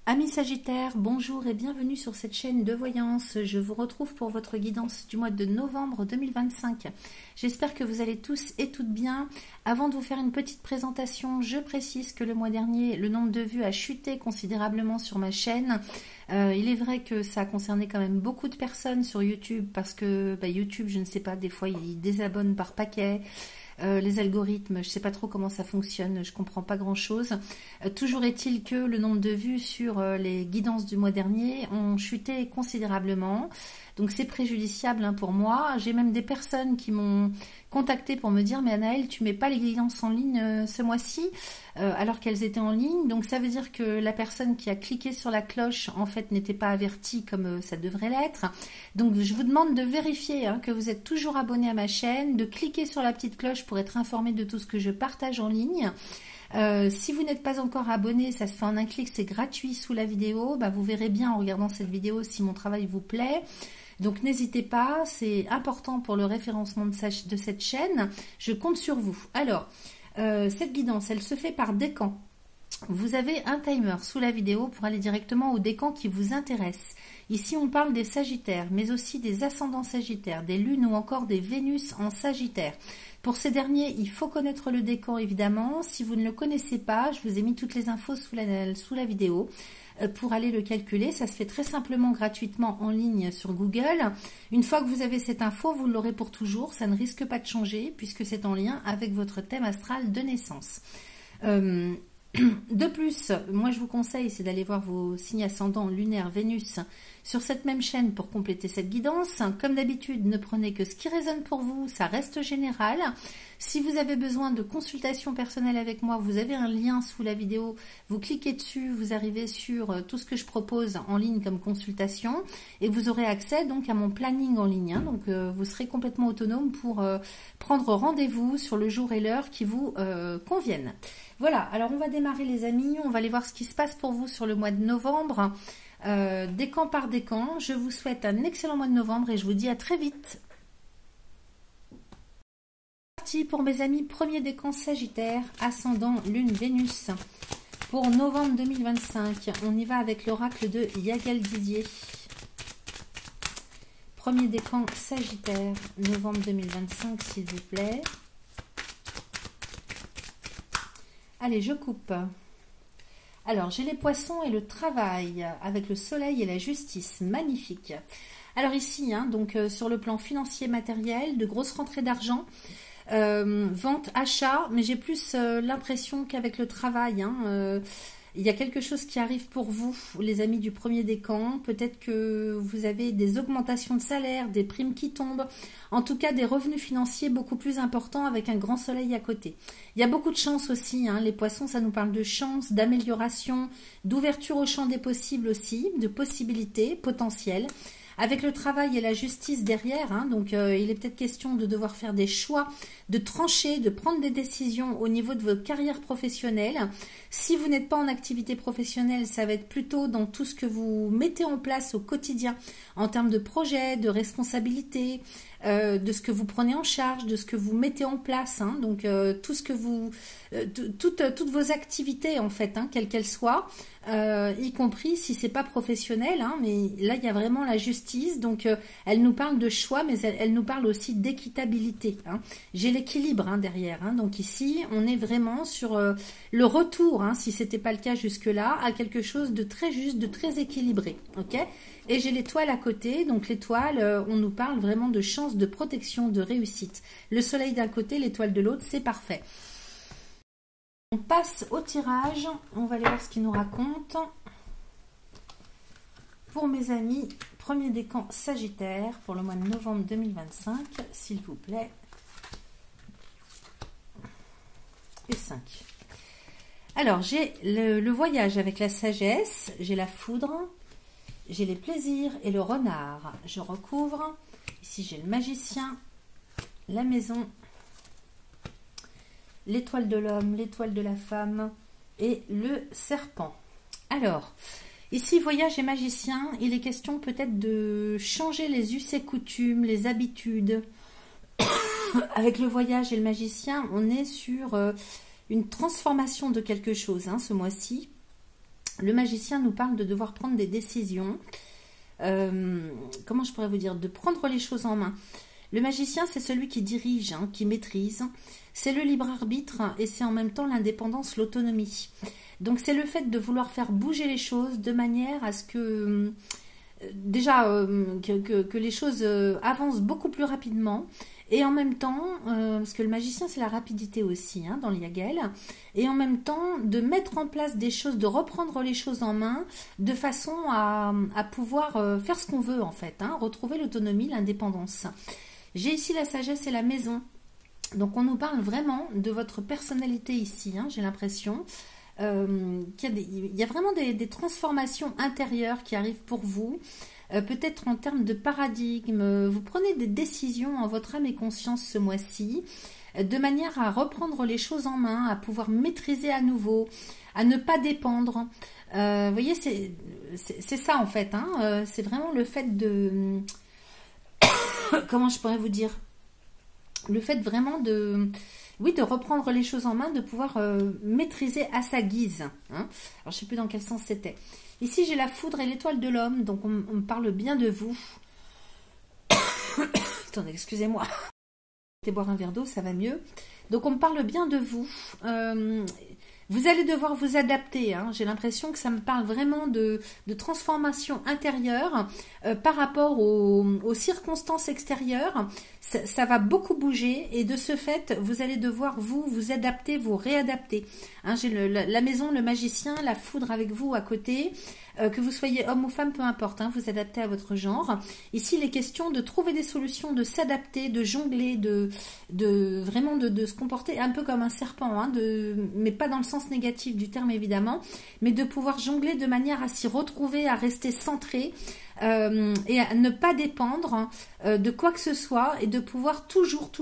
Amis Sagittaires, bonjour et bienvenue sur cette chaîne de voyance. Je vous retrouve pour votre guidance du mois de novembre 2025. J'espère que vous allez tous et toutes bien. Avant de vous faire une petite présentation, je précise que le mois dernier, le nombre de vues a chuté considérablement sur ma chaîne. Il est vrai que ça a concerné quand même beaucoup de personnes sur YouTube parce que YouTube, je ne sais pas, des fois il désabonne par paquet. Les algorithmes, je ne sais pas trop comment ça fonctionne, je ne comprends pas grand chose. Toujours est-il que le nombre de vues sur les guidances du mois dernier ont chuté considérablement. Donc c'est préjudiciable pour moi. J'ai même des personnes qui m'ont contacté pour me dire mais Anaëlle, tu mets pas les guidances en ligne ce mois-ci alors qu'elles étaient en ligne. Donc ça veut dire que la personne qui a cliqué sur la cloche en fait n'était pas avertie comme ça devrait l'être. Donc je vous demande de vérifier que vous êtes toujours abonné à ma chaîne, de cliquer sur la petite cloche pour être informé de tout ce que je partage en ligne. Si vous n'êtes pas encore abonné, ça se fait en un clic, c'est gratuit sous la vidéo. Vous verrez bien en regardant cette vidéo si mon travail vous plaît. Donc n'hésitez pas, c'est important pour le référencement de cette chaîne. Je compte sur vous. Alors, cette guidance, elle se fait par décan. Vous avez un timer sous la vidéo pour aller directement au décan qui vous intéresse. Ici, on parle des Sagittaires, mais aussi des ascendants Sagittaires, des lunes ou encore des Vénus en Sagittaire. Pour ces derniers, il faut connaître le décan évidemment. Si vous ne le connaissez pas, je vous ai mis toutes les infos sous la vidéo pour aller le calculer. Ça se fait très simplement gratuitement en ligne sur Google. Une fois que vous avez cette info, vous l'aurez pour toujours. Ça ne risque pas de changer puisque c'est en lien avec votre thème astral de naissance. De plus, moi je vous conseille, c'est d'aller voir vos signes ascendants lunaires Vénus sur cette même chaîne pour compléter cette guidance. Comme d'habitude, ne prenez que ce qui résonne pour vous, ça reste général. Si vous avez besoin de consultation personnelle avec moi, vous avez un lien sous la vidéo, vous cliquez dessus, vous arrivez sur tout ce que je propose en ligne comme consultation et vous aurez accès donc à mon planning en ligne. Donc vous serez complètement autonome pour prendre rendez-vous sur le jour et l'heure qui vous conviennent. Voilà, alors on va démarrer les amis, on va aller voir ce qui se passe pour vous sur le mois de novembre, décan par décan. Je vous souhaite un excellent mois de novembre et je vous dis à très vite. Parti pour mes amis, premier décan Sagittaire, ascendant Lune Vénus. Pour novembre 2025, on y va avec l'oracle de Yagal Didier. Premier décan Sagittaire, novembre 2025 s'il vous plaît. Allez, je coupe. Alors, j'ai les poissons et le travail avec le soleil et la justice. Magnifique. Alors ici, donc sur le plan financier matériel, de grosses rentrées d'argent, vente, achat, mais j'ai plus l'impression qu'avec le travail, il y a quelque chose qui arrive pour vous, les amis du premier décan. Peut-être que vous avez des augmentations de salaire, des primes qui tombent. En tout cas, des revenus financiers beaucoup plus importants avec un grand soleil à côté. Il y a beaucoup de chance aussi. Les poissons, ça nous parle de chance, d'amélioration, d'ouverture au champ des possibles aussi, de possibilités potentielles. Avec le travail et la justice derrière, donc il est peut-être question de devoir faire des choix, de trancher, de prendre des décisions au niveau de votre carrière professionnelle. Si vous n'êtes pas en activité professionnelle, ça va être plutôt dans tout ce que vous mettez en place au quotidien en termes de projets, de responsabilités, de ce que vous prenez en charge, de ce que vous mettez en place, donc tout ce que vous, toutes vos activités en fait, quelles qu'elles soient, y compris si c'est pas professionnel, mais là il y a vraiment la justice, donc elle nous parle de choix, mais elle nous parle aussi d'équitabilité. J'ai l'équilibre derrière, donc ici on est vraiment sur le retour, si c'était pas le cas jusque là, à quelque chose de très juste, de très équilibré, ok. Et j'ai l'étoile à côté, donc l'étoile, on nous parle vraiment de chance, de protection, de réussite. Le soleil d'un côté, l'étoile de l'autre, c'est parfait. On passe au tirage, on va aller voir ce qu'il nous raconte. Pour mes amis, premier décan Sagittaire pour le mois de novembre 2025, s'il vous plaît. Et 5. Alors, j'ai le voyage avec la sagesse, j'ai la foudre. J'ai les plaisirs et le renard. Je recouvre. Ici, j'ai le magicien, la maison, l'étoile de l'homme, l'étoile de la femme et le serpent. Alors, ici, voyage et magicien, il est question peut-être de changer les us et coutumes, les habitudes. Avec le voyage et le magicien, on est sur une transformation de quelque chose ce mois-ci. Le magicien nous parle de devoir prendre des décisions. Comment je pourrais vous dire? De prendre les choses en main. Le magicien, c'est celui qui dirige, hein, qui maîtrise. C'est le libre arbitre et c'est en même temps l'indépendance, l'autonomie. Donc c'est le fait de vouloir faire bouger les choses de manière à ce que déjà que les choses avancent beaucoup plus rapidement et en même temps, parce que le magicien c'est la rapidité aussi hein, dans l'Yagel, et en même temps de mettre en place des choses, de reprendre les choses en main de façon à pouvoir faire ce qu'on veut en fait, hein, retrouver l'autonomie, l'indépendance. J'ai ici la sagesse et la maison. Donc on nous parle vraiment de votre personnalité ici, hein, j'ai l'impression. Il y a vraiment des transformations intérieures qui arrivent pour vous, peut-être en termes de paradigme. Vous prenez des décisions en votre âme et conscience ce mois-ci, de manière à reprendre les choses en main, à pouvoir maîtriser à nouveau, à ne pas dépendre. Vous voyez, c'est ça en fait, hein, c'est vraiment le fait de... Comment je pourrais vous dire? Le fait vraiment de... Oui, de reprendre les choses en main, de pouvoir maîtriser à sa guise. Hein. Alors, je ne sais plus dans quel sens c'était. Ici, j'ai la foudre et l'étoile de l'homme, donc on me parle bien de vous. Attendez, excusez-moi. Je vais boire un verre d'eau, ça va mieux. Donc, on me parle bien de vous. Vous allez devoir vous adapter. Hein. J'ai l'impression que ça me parle vraiment de transformation intérieure par rapport aux circonstances extérieures. Ça va beaucoup bouger et de ce fait, vous allez devoir vous adapter, vous réadapter. Hein, j'ai la maison, le magicien, la foudre avec vous à côté. Que vous soyez homme ou femme, peu importe, hein, vous adaptez à votre genre. Ici, il est question de trouver des solutions, de s'adapter, de jongler, vraiment de se comporter un peu comme un serpent, hein, mais pas dans le sens négatif du terme évidemment, mais de pouvoir jongler de manière à s'y retrouver, à rester centré et à ne pas dépendre de quoi que ce soit et de pouvoir toujours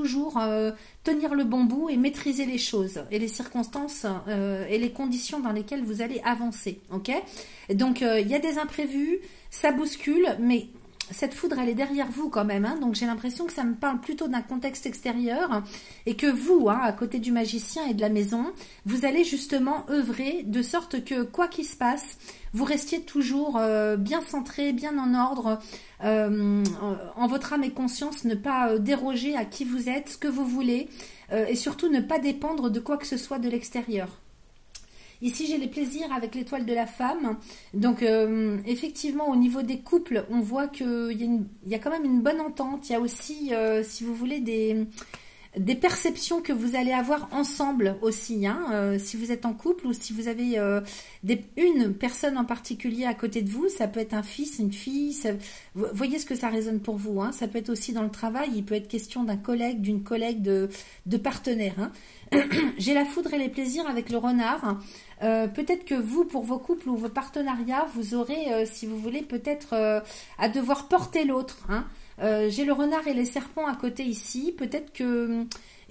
tenir le bon bout et maîtriser les choses et les circonstances et les conditions dans lesquelles vous allez avancer. Ok ? Donc il y a des imprévus, ça bouscule, mais cette foudre elle est derrière vous quand même, hein, donc j'ai l'impression que ça me parle plutôt d'un contexte extérieur et que vous, hein, à côté du magicien et de la maison, vous allez justement œuvrer de sorte que quoi qu'il se passe, vous restiez toujours bien centré, bien en ordre, en votre âme et conscience, ne pas déroger à qui vous êtes, ce que vous voulez, et surtout ne pas dépendre de quoi que ce soit de l'extérieur. Ici, j'ai les plaisirs avec l'étoile de la femme. Donc, effectivement, au niveau des couples, on voit qu'il y a quand même une bonne entente. Il y a aussi, si vous voulez, des perceptions que vous allez avoir ensemble aussi. Hein, si vous êtes en couple ou si vous avez une personne en particulier à côté de vous, ça peut être un fils, une fille. Vous voyez ce que ça résonne pour vous. Hein, ça peut être aussi dans le travail. Il peut être question d'un collègue, d'une collègue, de partenaire. Hein. J'ai la foudre et les plaisirs avec le renard. Peut-être que vous, pour vos couples ou vos partenariats, vous aurez, si vous voulez, peut-être à devoir porter l'autre. Hein. J'ai le renard et les serpents à côté ici. Peut-être que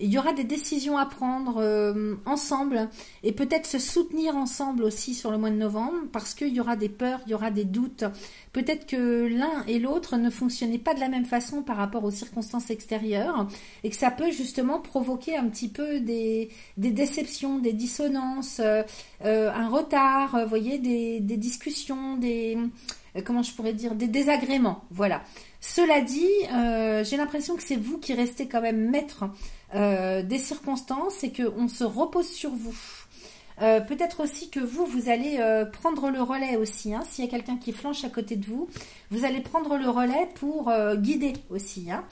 il y aura des décisions à prendre ensemble et peut-être se soutenir ensemble aussi sur le mois de novembre parce qu'il y aura des peurs, il y aura des doutes. Peut-être que l'un et l'autre ne fonctionnaient pas de la même façon par rapport aux circonstances extérieures et que ça peut justement provoquer un petit peu des déceptions, des dissonances, un retard, vous voyez, des discussions, comment je pourrais dire, des désagréments. Voilà. Cela dit, j'ai l'impression que c'est vous qui restez quand même maître des circonstances et qu'on se repose sur vous. Peut-être aussi que vous allez prendre le relais aussi. Hein, s'il y a quelqu'un qui flanche à côté de vous, vous allez prendre le relais pour guider aussi. Hein.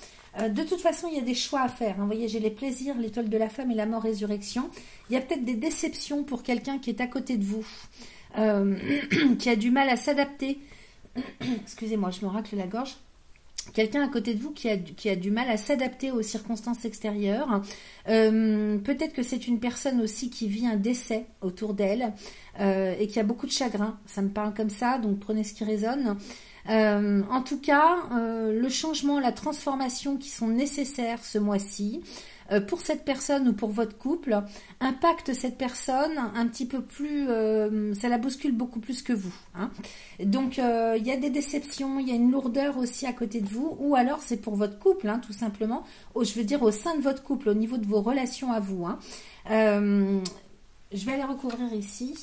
De toute façon, il y a des choix à faire. Hein. Vous voyez, j'ai les plaisirs, l'étoile de la femme et la mort résurrection. Il y a peut-être des déceptions pour quelqu'un qui est à côté de vous, qui a du mal à s'adapter. Excusez-moi, je me racle la gorge. Quelqu'un à côté de vous qui a du mal à s'adapter aux circonstances extérieures. Peut-être que c'est une personne aussi qui vit un décès autour d'elle et qui a beaucoup de chagrin. Ça me parle comme ça, donc prenez ce qui résonne. En tout cas, le changement, la transformation qui sont nécessaires ce mois-ci, pour cette personne ou pour votre couple, impacte cette personne un petit peu plus, ça la bouscule beaucoup plus que vous. Hein. Donc, il y a des déceptions, il y a une lourdeur aussi à côté de vous, ou alors c'est pour votre couple, hein, tout simplement, je veux dire au sein de votre couple, au niveau de vos relations à vous. Hein. Je vais aller recouvrir ici.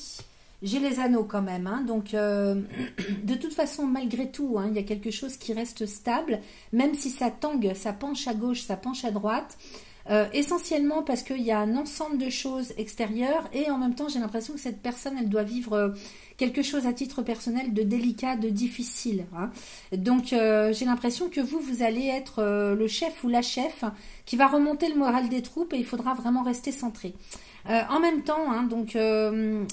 j'ai les anneaux quand même, hein, donc de toute façon, malgré tout, hein, il y a quelque chose qui reste stable, même si ça tangue, ça penche à gauche, ça penche à droite. Essentiellement parce qu'il y a un ensemble de choses extérieures et en même temps j'ai l'impression que cette personne elle doit vivre quelque chose à titre personnel de délicat, de difficile, hein. Donc j'ai l'impression que vous allez être le chef ou la chef qui va remonter le moral des troupes et il faudra vraiment rester centré. En même temps, hein, donc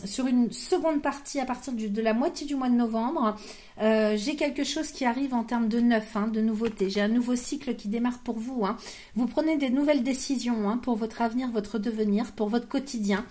sur une seconde partie à partir de la moitié du mois de novembre, j'ai quelque chose qui arrive en termes de neuf, hein, de nouveauté. J'ai un nouveau cycle qui démarre pour vous, hein. Vous prenez des nouvelles décisions, hein, pour votre avenir, votre devenir, pour votre quotidien.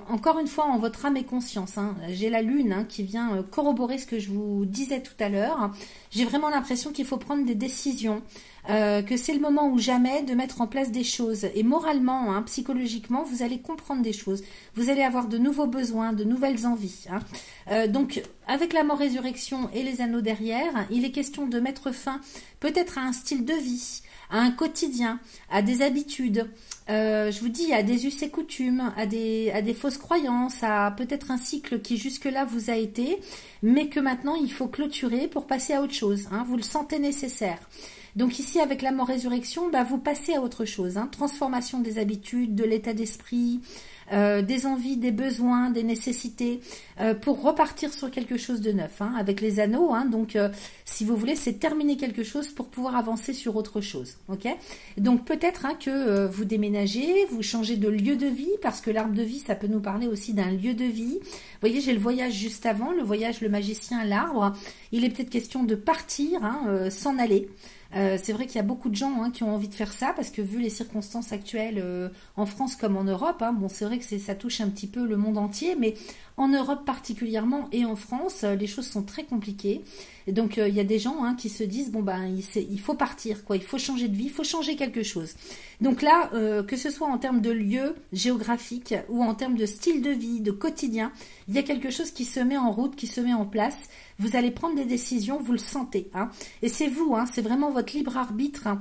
Encore une fois, en votre âme et conscience, hein. J'ai la lune, hein, qui vient corroborer ce que je vous disais tout à l'heure. J'ai vraiment l'impression qu'il faut prendre des décisions, que c'est le moment ou jamais de mettre en place des choses. Et moralement, hein, psychologiquement, vous allez comprendre des choses. Vous allez avoir de nouveaux besoins, de nouvelles envies, hein. Donc, avec la mort résurrection et les anneaux derrière, il est question de mettre fin peut-être à un style de vie, à un quotidien, à des habitudes, je vous dis, à des us et coutumes, à des fausses croyances, à peut-être un cycle qui jusque-là vous a été, mais que maintenant il faut clôturer pour passer à autre chose, hein. Vous le sentez nécessaire. Donc ici, avec la mort résurrection, bah, vous passez à autre chose, hein. Transformation des habitudes, de l'état d'esprit, des envies, des besoins, des nécessités, pour repartir sur quelque chose de neuf, hein, avec les anneaux, hein. Donc si vous voulez, c'est terminer quelque chose pour pouvoir avancer sur autre chose, ok. Donc peut-être, hein, que vous déménagez, vous changez de lieu de vie, parce que l'arbre de vie, ça peut nous parler aussi d'un lieu de vie. Vous voyez, j'ai le voyage juste avant, le voyage, le magicien, l'arbre. Il est peut-être question de partir, hein, s'en aller. C'est vrai qu'il y a beaucoup de gens, hein, qui ont envie de faire ça parce que vu les circonstances actuelles en France comme en Europe, hein, bon, c'est vrai que ça touche un petit peu le monde entier, mais en Europe particulièrement et en France, les choses sont très compliquées. Et donc il y a des gens, hein, qui se disent bon ben il faut partir, quoi, il faut changer de vie, il faut changer quelque chose. Donc là, que ce soit en termes de lieu géographique ou en termes de style de vie, de quotidien, il y a quelque chose qui se met en route, qui se met en place. Vous allez prendre des décisions, vous le sentez, hein. Et c'est vous, hein, c'est vraiment votre libre arbitre, hein.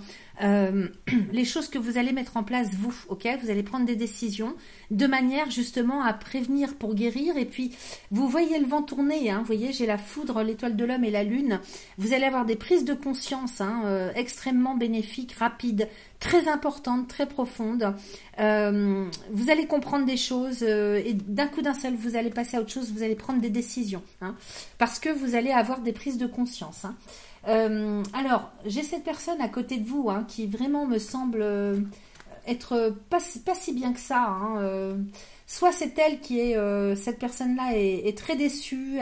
Les choses que vous allez mettre en place, vous, ok, vous allez prendre des décisions de manière justement à prévenir pour guérir. Et puis vous voyez le vent tourner, hein, vous voyez, j'ai la foudre, l'étoile de l'homme et la lune. Vous allez avoir des prises de conscience, hein, extrêmement bénéfiques, rapides, très importantes, très profondes. Vous allez comprendre des choses et d'un coup d'un seul, vous allez passer à autre chose, vous allez prendre des décisions, hein, parce que vous allez avoir des prises de conscience, hein. Alors, j'ai cette personne à côté de vous, hein, qui vraiment me semble être pas si bien que ça, hein. Soit c'est elle qui est, cette personne-là est très déçue,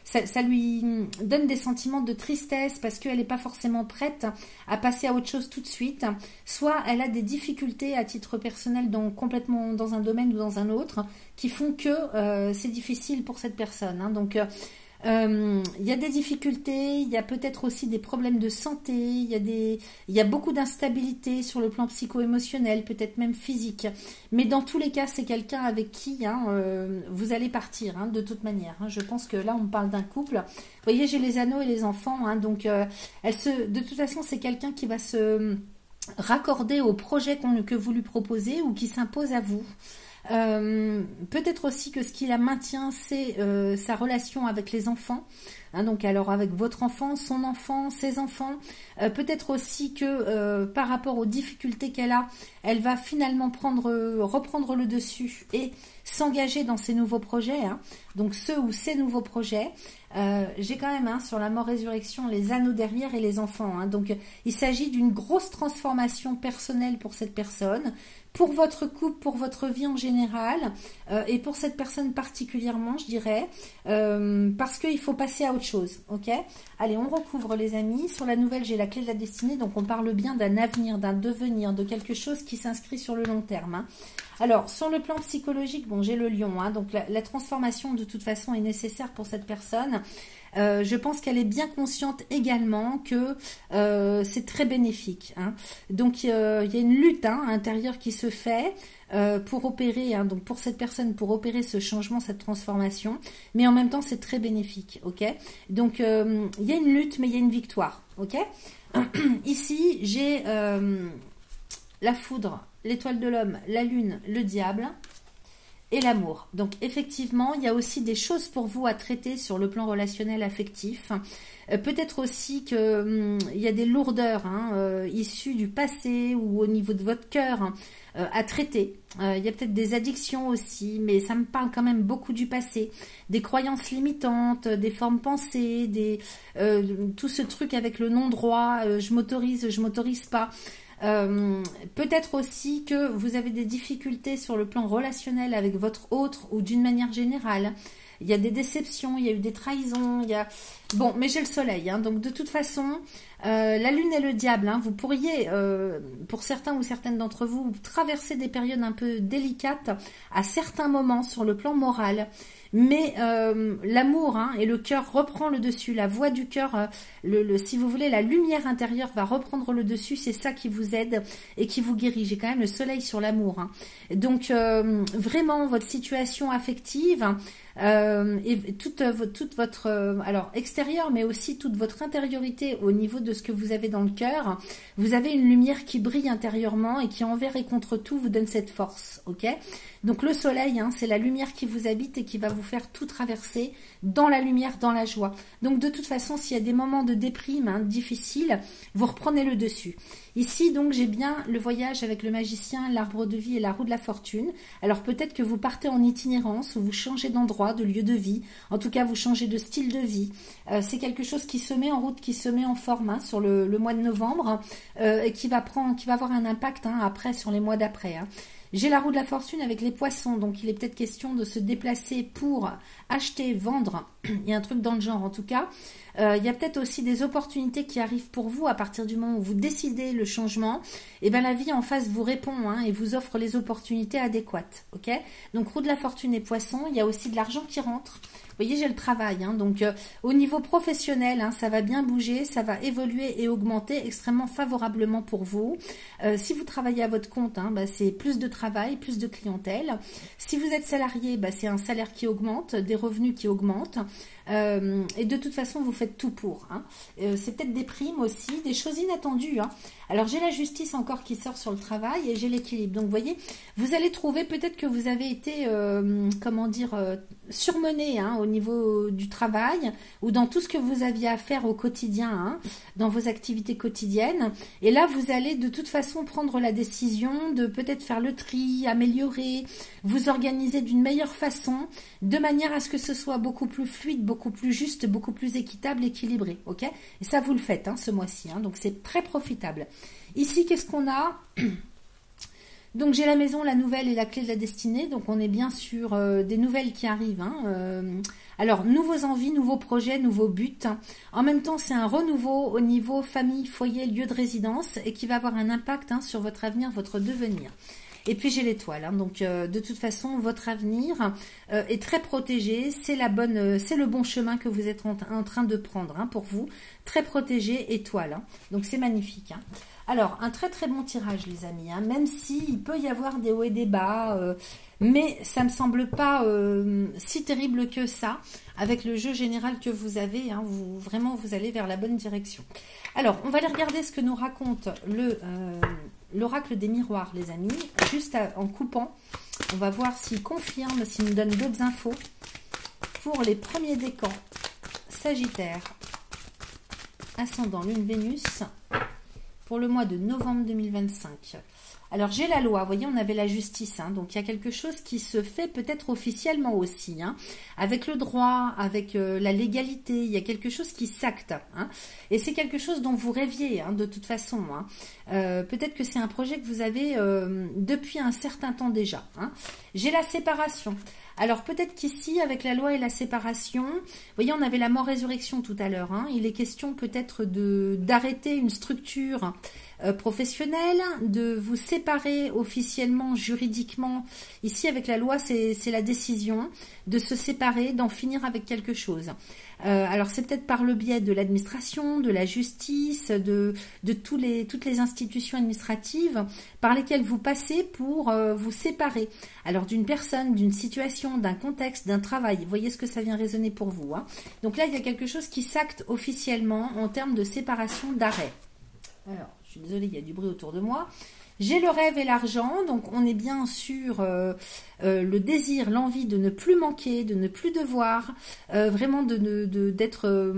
ça lui donne des sentiments de tristesse parce qu'elle n'est pas forcément prête à passer à autre chose tout de suite. Soit elle a des difficultés à titre personnel, complètement dans un domaine ou dans un autre, qui font que c'est difficile pour cette personne, hein. Donc il y a des difficultés, il y a peut-être aussi des problèmes de santé, il y a beaucoup d'instabilité sur le plan psycho-émotionnel, peut-être même physique. Mais dans tous les cas, c'est quelqu'un avec qui, hein, vous allez partir, hein, de toute manière, hein. Je pense que là, on parle d'un couple. Vous voyez, j'ai les anneaux et les enfants, hein, donc de toute façon, c'est quelqu'un qui va se raccorder au projet que vous lui proposez ou qui s'impose à vous. Peut-être aussi que ce qui la maintient, c'est sa relation avec les enfants, hein, donc alors avec votre enfant, son enfant, ses enfants. Peut-être aussi que par rapport aux difficultés qu'elle a, elle va finalement reprendre le dessus et s'engager dans ses nouveaux projets, hein. Donc ceux ou ces nouveaux projets. J'ai quand même, hein, sur la mort résurrection, les anneaux derrière et les enfants, hein. Donc il s'agit d'une grosse transformation personnelle pour cette personne, pour votre couple, pour votre vie en général, et pour cette personne particulièrement, je dirais, parce qu'il faut passer à autre chose, ok. Allez, on recouvre les amis. Sur la nouvelle, j'ai la clé de la destinée, donc on parle bien d'un avenir, d'un devenir, de quelque chose qui s'inscrit sur le long terme, hein. Alors, sur le plan psychologique, bon, j'ai le lion, hein, donc la transformation de toute façon est nécessaire pour cette personne. Je pense qu'elle est bien consciente également que c'est très bénéfique, hein. Donc il y a une lutte, hein, intérieure qui se fait pour opérer, hein, donc pour cette personne, pour opérer ce changement, cette transformation, mais en même temps c'est très bénéfique, ok. Donc il y a une lutte, mais il y a une victoire, ok. Ici j'ai la foudre, l'étoile de l'homme, la lune, le diable. et l'amour. Donc effectivement, il y a aussi des choses pour vous à traiter sur le plan relationnel affectif. Peut-être aussi que il y a des lourdeurs issues du passé ou au niveau de votre cœur à traiter. Il y a peut-être des addictions aussi, mais ça me parle quand même beaucoup du passé. Des croyances limitantes, des formes pensées, tout ce truc avec le non-droit, je m'autorise pas. Peut-être aussi que vous avez des difficultés sur le plan relationnel avec votre autre ou d'une manière générale. Il y a des déceptions, il y a eu des trahisons, il y a... Bon, mais j'ai le soleil, donc de toute façon, la lune et le diable, vous pourriez, pour certains ou certaines d'entre vous, traverser des périodes un peu délicates à certains moments sur le plan moral. Mais l'amour et le cœur reprend le dessus, la voix du cœur, si vous voulez, la lumière intérieure va reprendre le dessus, c'est ça qui vous aide et qui vous guérit. J'ai quand même le soleil sur l'amour. Donc vraiment votre situation affective et toute votre alors extérieur, mais aussi toute votre intériorité au niveau de ce que vous avez dans le cœur, vous avez une lumière qui brille intérieurement et qui envers et contre tout vous donne cette force, ok? Donc le soleil, c'est la lumière qui vous habite et qui va vous faire tout traverser dans la lumière, dans la joie. Donc de toute façon, s'il y a des moments de déprime difficiles, vous reprenez le dessus. Ici, donc, j'ai bien le voyage avec le magicien, l'arbre de vie et la roue de la fortune. Alors peut-être que vous partez en itinérance ou vous changez d'endroit, de lieu de vie. En tout cas, vous changez de style de vie. C'est quelque chose qui se met en route, qui se met en forme sur le mois de novembre et qui va avoir un impact après sur les mois d'après. J'ai la roue de la fortune avec les poissons, donc il est peut-être question de se déplacer pour acheter, vendre, il y a un truc dans le genre en tout cas. Il y a peut-être aussi des opportunités qui arrivent pour vous à partir du moment où vous décidez le changement. Et bien la vie en face vous répond et vous offre les opportunités adéquates. Ok? Donc roue de la fortune et poissons, il y a aussi de l'argent qui rentre. Vous voyez, j'ai le travail. Donc au niveau professionnel, ça va bien bouger, ça va évoluer et augmenter extrêmement favorablement pour vous. Si vous travaillez à votre compte, c'est plus de travail, plus de clientèle. Si vous êtes salarié, c'est un salaire qui augmente, des revenus qui augmentent. Et de toute façon, vous faites tout pour. C'est peut-être des primes aussi, des choses inattendues. Alors, j'ai la justice encore qui sort sur le travail et j'ai l'équilibre. Donc, vous voyez, vous allez trouver peut-être que vous avez été, surmené au niveau du travail ou dans tout ce que vous aviez à faire au quotidien, dans vos activités quotidiennes. Et là, vous allez de toute façon prendre la décision de peut-être faire le tri, améliorer, vous organiser d'une meilleure façon, de manière à ce que ce soit beaucoup plus fluide, beaucoup plus juste, beaucoup plus équitable, équilibré. Ok? Et ça, vous le faites ce mois-ci. Donc, c'est très profitable. Ici, qu'est-ce qu'on a? Donc j'ai la maison, la nouvelle et la clé de la destinée. Donc on est bien sur des nouvelles qui arrivent. Alors nouveaux envies, nouveaux projets, nouveaux buts. En même temps c'est un renouveau au niveau famille, foyer, lieu de résidence et qui va avoir un impact sur votre avenir, votre devenir. Et puis j'ai l'étoile, donc de toute façon votre avenir est très protégé, c'est le bon chemin que vous êtes en train de prendre pour vous, très protégé, étoile, donc c'est magnifique. Alors un très très bon tirage les amis, même s'il peut y avoir des hauts et des bas, mais ça me semble pas si terrible que ça, avec le jeu général que vous avez, vraiment vous allez vers la bonne direction. Alors on va aller regarder ce que nous raconte l'oracle des miroirs, les amis, juste en coupant. On va voir s'il confirme, s'il nous donne d'autres infos pour les premiers décans. Sagittaire, ascendant Lune Vénus, pour le mois de novembre 2025. Alors j'ai la loi, vous voyez, on avait la justice, donc il y a quelque chose qui se fait peut-être officiellement aussi, avec le droit, avec la légalité, il y a quelque chose qui s'acte, et c'est quelque chose dont vous rêviez, de toute façon, peut-être que c'est un projet que vous avez depuis un certain temps déjà. J'ai la séparation. Alors peut-être qu'ici, avec la loi et la séparation, vous voyez, on avait la mort-résurrection tout à l'heure, il est question peut-être d'arrêter une structure professionnelle, de vous séparer officiellement, juridiquement. Ici, avec la loi, c'est la décision de se séparer, d'en finir avec quelque chose. Alors, c'est peut-être par le biais de l'administration, de la justice, de toutes les institutions administratives par lesquelles vous passez pour vous séparer. Alors, d'une personne, d'une situation, d'un contexte, d'un travail. Vous voyez ce que ça vient résonner pour vous. Donc là, il y a quelque chose qui s'acte officiellement en termes de séparation, d'arrêt. Alors, je suis désolée, il y a du bruit autour de moi. J'ai le rêve et l'argent, donc on est bien sur le désir, l'envie de ne plus manquer, de ne plus devoir, vraiment d'être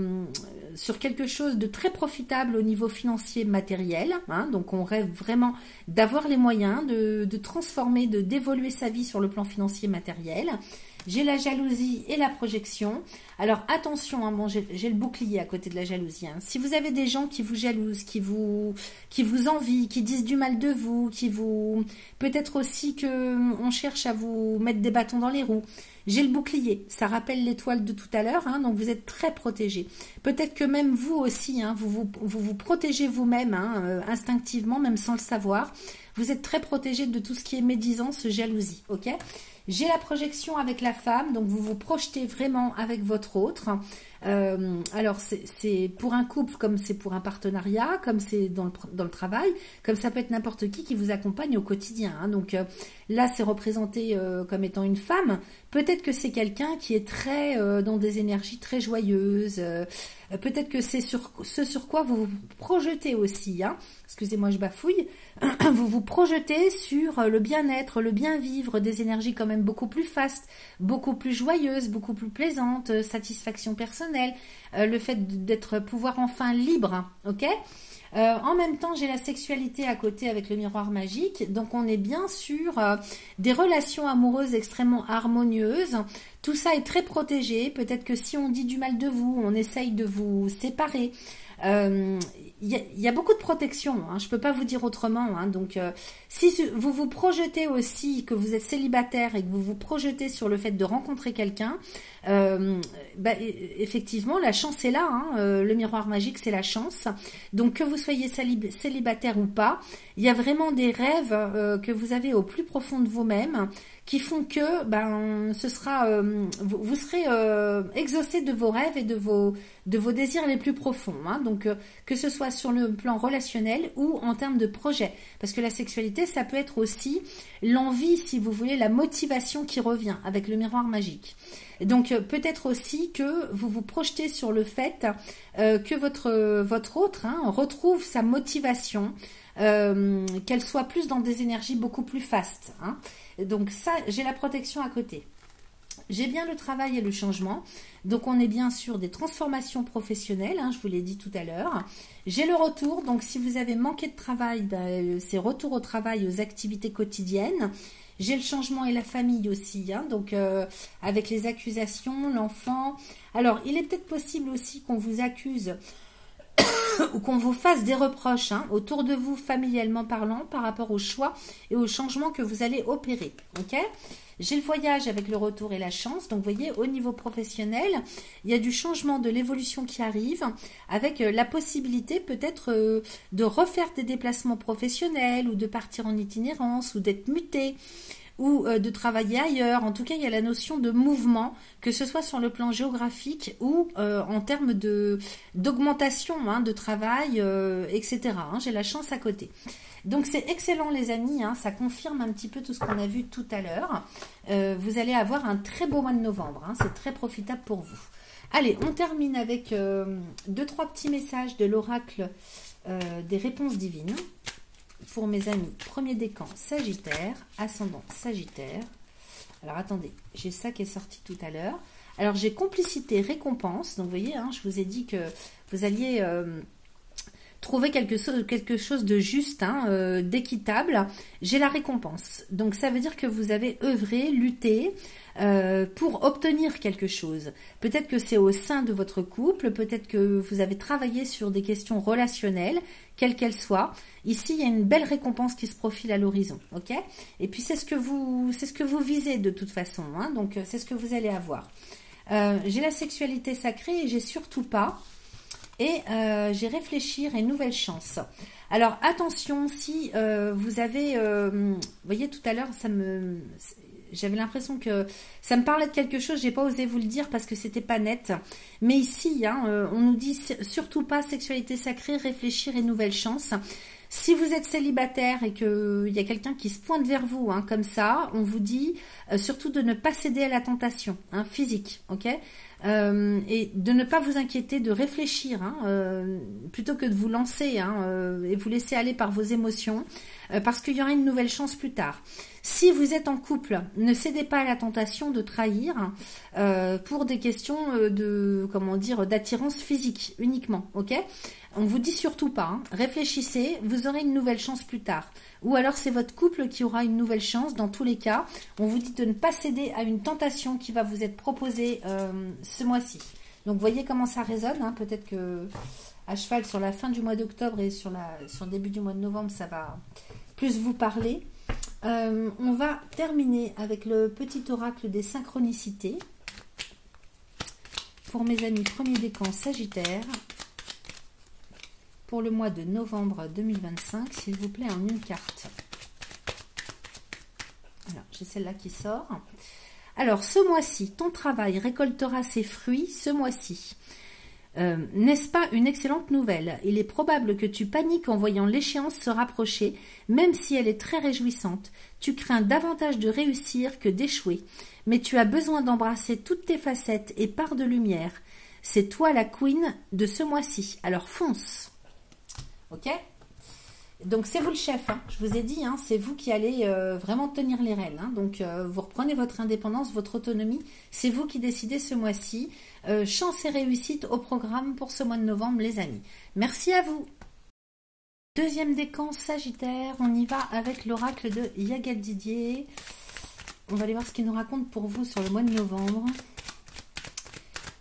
sur quelque chose de très profitable au niveau financier matériel. Hein, donc on rêve vraiment d'avoir les moyens de transformer, d'évoluer sa vie sur le plan financier matériel. J'ai la jalousie et la projection. Alors attention, hein, bon, j'ai le bouclier à côté de la jalousie. Hein. Si vous avez des gens qui vous jalousent, qui vous envient, qui disent du mal de vous, peut-être aussi que on cherche à vous mettre des bâtons dans les roues. J'ai le bouclier, ça rappelle l'étoile de tout à l'heure, hein, donc vous êtes très protégé. Peut-être que même vous aussi, hein, vous protégez vous-même hein, instinctivement, même sans le savoir. Vous êtes très protégé de tout ce qui est médisance, jalousie, ok ? J'ai la projection avec la femme, donc vous vous projetez vraiment avec votre autre. Alors c'est pour un couple comme c'est pour un partenariat, comme c'est dans le travail, comme ça peut être n'importe qui vous accompagne au quotidien. Hein. Donc là c'est représenté comme étant une femme. Peut-être que c'est quelqu'un qui est très dans des énergies très joyeuses. Peut-être que c'est ce sur quoi vous vous projetez aussi. Hein. Excusez-moi, je bafouille. Vous vous projetez sur le bien-être, le bien-vivre, des énergies quand même beaucoup plus fastes, beaucoup plus joyeuses, beaucoup plus plaisantes, satisfaction personnelle, le fait d'être pouvoir enfin libre, ok ? En même temps, j'ai la sexualité à côté avec le miroir magique. Donc, on est bien sur des relations amoureuses extrêmement harmonieuses. Tout ça est très protégé. Peut-être que si on dit du mal de vous, on essaye de vous séparer. Y a beaucoup de protection, hein, je peux pas vous dire autrement. Hein, donc, si vous vous projetez aussi que vous êtes célibataire et que vous vous projetez sur le fait de rencontrer quelqu'un, effectivement, la chance est là. Hein, le miroir magique, c'est la chance. Donc, que vous soyez célibataire ou pas, il y a vraiment des rêves que vous avez au plus profond de vous-même qui font que ce sera, vous serez exaucé de vos rêves et de vos désirs les plus profonds. Hein, donc, que ce soit sur le plan relationnel ou en termes de projet. Parce que la sexualité, ça peut être aussi l'envie, si vous voulez, la motivation qui revient avec le miroir magique. Donc, peut-être aussi que vous vous projetez sur le fait que votre autre retrouve sa motivation, qu'elle soit plus dans des énergies beaucoup plus fastes. Hein. Donc ça, j'ai la protection à côté. J'ai bien le travail et le changement. Donc, on est bien sur des transformations professionnelles, hein, je vous l'ai dit tout à l'heure. J'ai le retour. Donc, si vous avez manqué de travail, c'est retour au travail, aux activités quotidiennes. J'ai le changement et la famille aussi. Hein, donc, avec les accusations, l'enfant. Alors, il est peut-être possible aussi qu'on vous accuse ou qu'on vous fasse des reproches autour de vous, familialement parlant, par rapport au choix et au changement que vous allez opérer. Ok ? J'ai le voyage avec le retour et la chance. Donc, vous voyez, au niveau professionnel, il y a du changement, de l'évolution qui arrive, avec la possibilité peut-être de refaire des déplacements professionnels ou de partir en itinérance ou d'être muté ou de travailler ailleurs. En tout cas, il y a la notion de mouvement, que ce soit sur le plan géographique ou en termes d'augmentation de travail, etc. J'ai la chance à côté. Donc, c'est excellent, les amis. Ça confirme un petit peu tout ce qu'on a vu tout à l'heure. Vous allez avoir un très beau mois de novembre. C'est très profitable pour vous. Allez, on termine avec 2-3 petits messages de l'oracle des réponses divines. Pour mes amis, premier décan Sagittaire, ascendant Sagittaire. Alors attendez, j'ai ça qui est sorti tout à l'heure. Alors j'ai complicité, récompense. Donc vous voyez, je vous ai dit que vous alliez trouver quelque chose de juste, d'équitable. J'ai la récompense. Donc ça veut dire que vous avez œuvré, lutté pour obtenir quelque chose. Peut-être que c'est au sein de votre couple, peut-être que vous avez travaillé sur des questions relationnelles, quelles qu'elles soient. Ici, il y a une belle récompense qui se profile à l'horizon, ok ? Et puis c'est ce que vous visez de toute façon, donc c'est ce que vous allez avoir. J'ai la sexualité sacrée et j'ai surtout pas. Et j'ai réfléchir et nouvelle chance. Alors attention, si vous avez, vous voyez tout à l'heure, j'avais l'impression que ça me parlait de quelque chose, j'ai pas osé vous le dire parce que c'était pas net. Mais ici, on nous dit surtout pas sexualité sacrée, réfléchir et nouvelle chance. Si vous êtes célibataire et qu'il y a quelqu'un qui se pointe vers vous comme ça, on vous dit surtout de ne pas céder à la tentation physique, ok ? Et de ne pas vous inquiéter, de réfléchir plutôt que de vous lancer et vous laisser aller par vos émotions. parce qu'il y aura une nouvelle chance plus tard. Si vous êtes en couple, ne cédez pas à la tentation de trahir pour des questions comment dire, d'attirance physique uniquement, ok? On vous dit surtout pas, hein. Réfléchissez, vous aurez une nouvelle chance plus tard. Ou alors c'est votre couple qui aura une nouvelle chance. Dans tous les cas, on vous dit de ne pas céder à une tentation qui va vous être proposée ce mois-ci. Donc voyez comment ça résonne, hein. Peut-être que à cheval sur la fin du mois d'octobre et sur le début du mois de novembre, ça va plus vous parler. On va terminer avec le petit oracle des synchronicités. Pour mes amis, premier décan Sagittaire. Pour le mois de novembre 2025, s'il vous plaît, en une carte. Alors, j'ai celle-là qui sort. Alors, ce mois-ci, ton travail récoltera ses fruits ce mois-ci. N'est-ce pas une excellente nouvelle? Il est probable que tu paniques en voyant l'échéance se rapprocher, même si elle est très réjouissante. Tu crains davantage de réussir que d'échouer. Mais tu as besoin d'embrasser toutes tes facettes et parts de lumière. C'est toi la queen de ce mois-ci. Alors, fonce! Ok? Donc c'est vous le chef, hein. Je vous ai dit, hein, c'est vous qui allez vraiment tenir les rênes, hein. Donc vous reprenez votre indépendance, votre autonomie, c'est vous qui décidez ce mois-ci. Chance et réussite au programme pour ce mois de novembre, les amis. Merci à vous. Deuxième décan Sagittaire, on y va avec l'oracle de Yagal Didier. On va aller voir ce qu'il nous raconte pour vous sur le mois de novembre.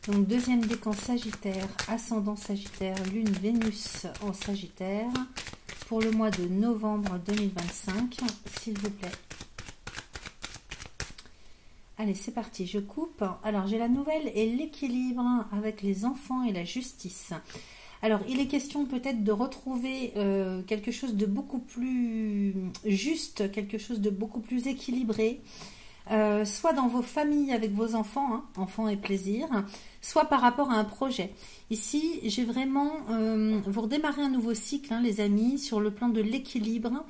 Donc deuxième décan Sagittaire, ascendant Sagittaire, Lune, Vénus en Sagittaire, pour le mois de novembre 2025, s'il vous plaît. Allez, c'est parti, je coupe. Alors j'ai la nouvelle et l'équilibre avec les enfants et la justice. Alors il est question peut-être de retrouver quelque chose de beaucoup plus juste, quelque chose de beaucoup plus équilibré. Soit dans vos familles avec vos enfants, hein, enfants et plaisir, soit par rapport à un projet. Ici, j'ai vraiment, vous redémarrez un nouveau cycle, hein, les amis, sur le plan de l'équilibre.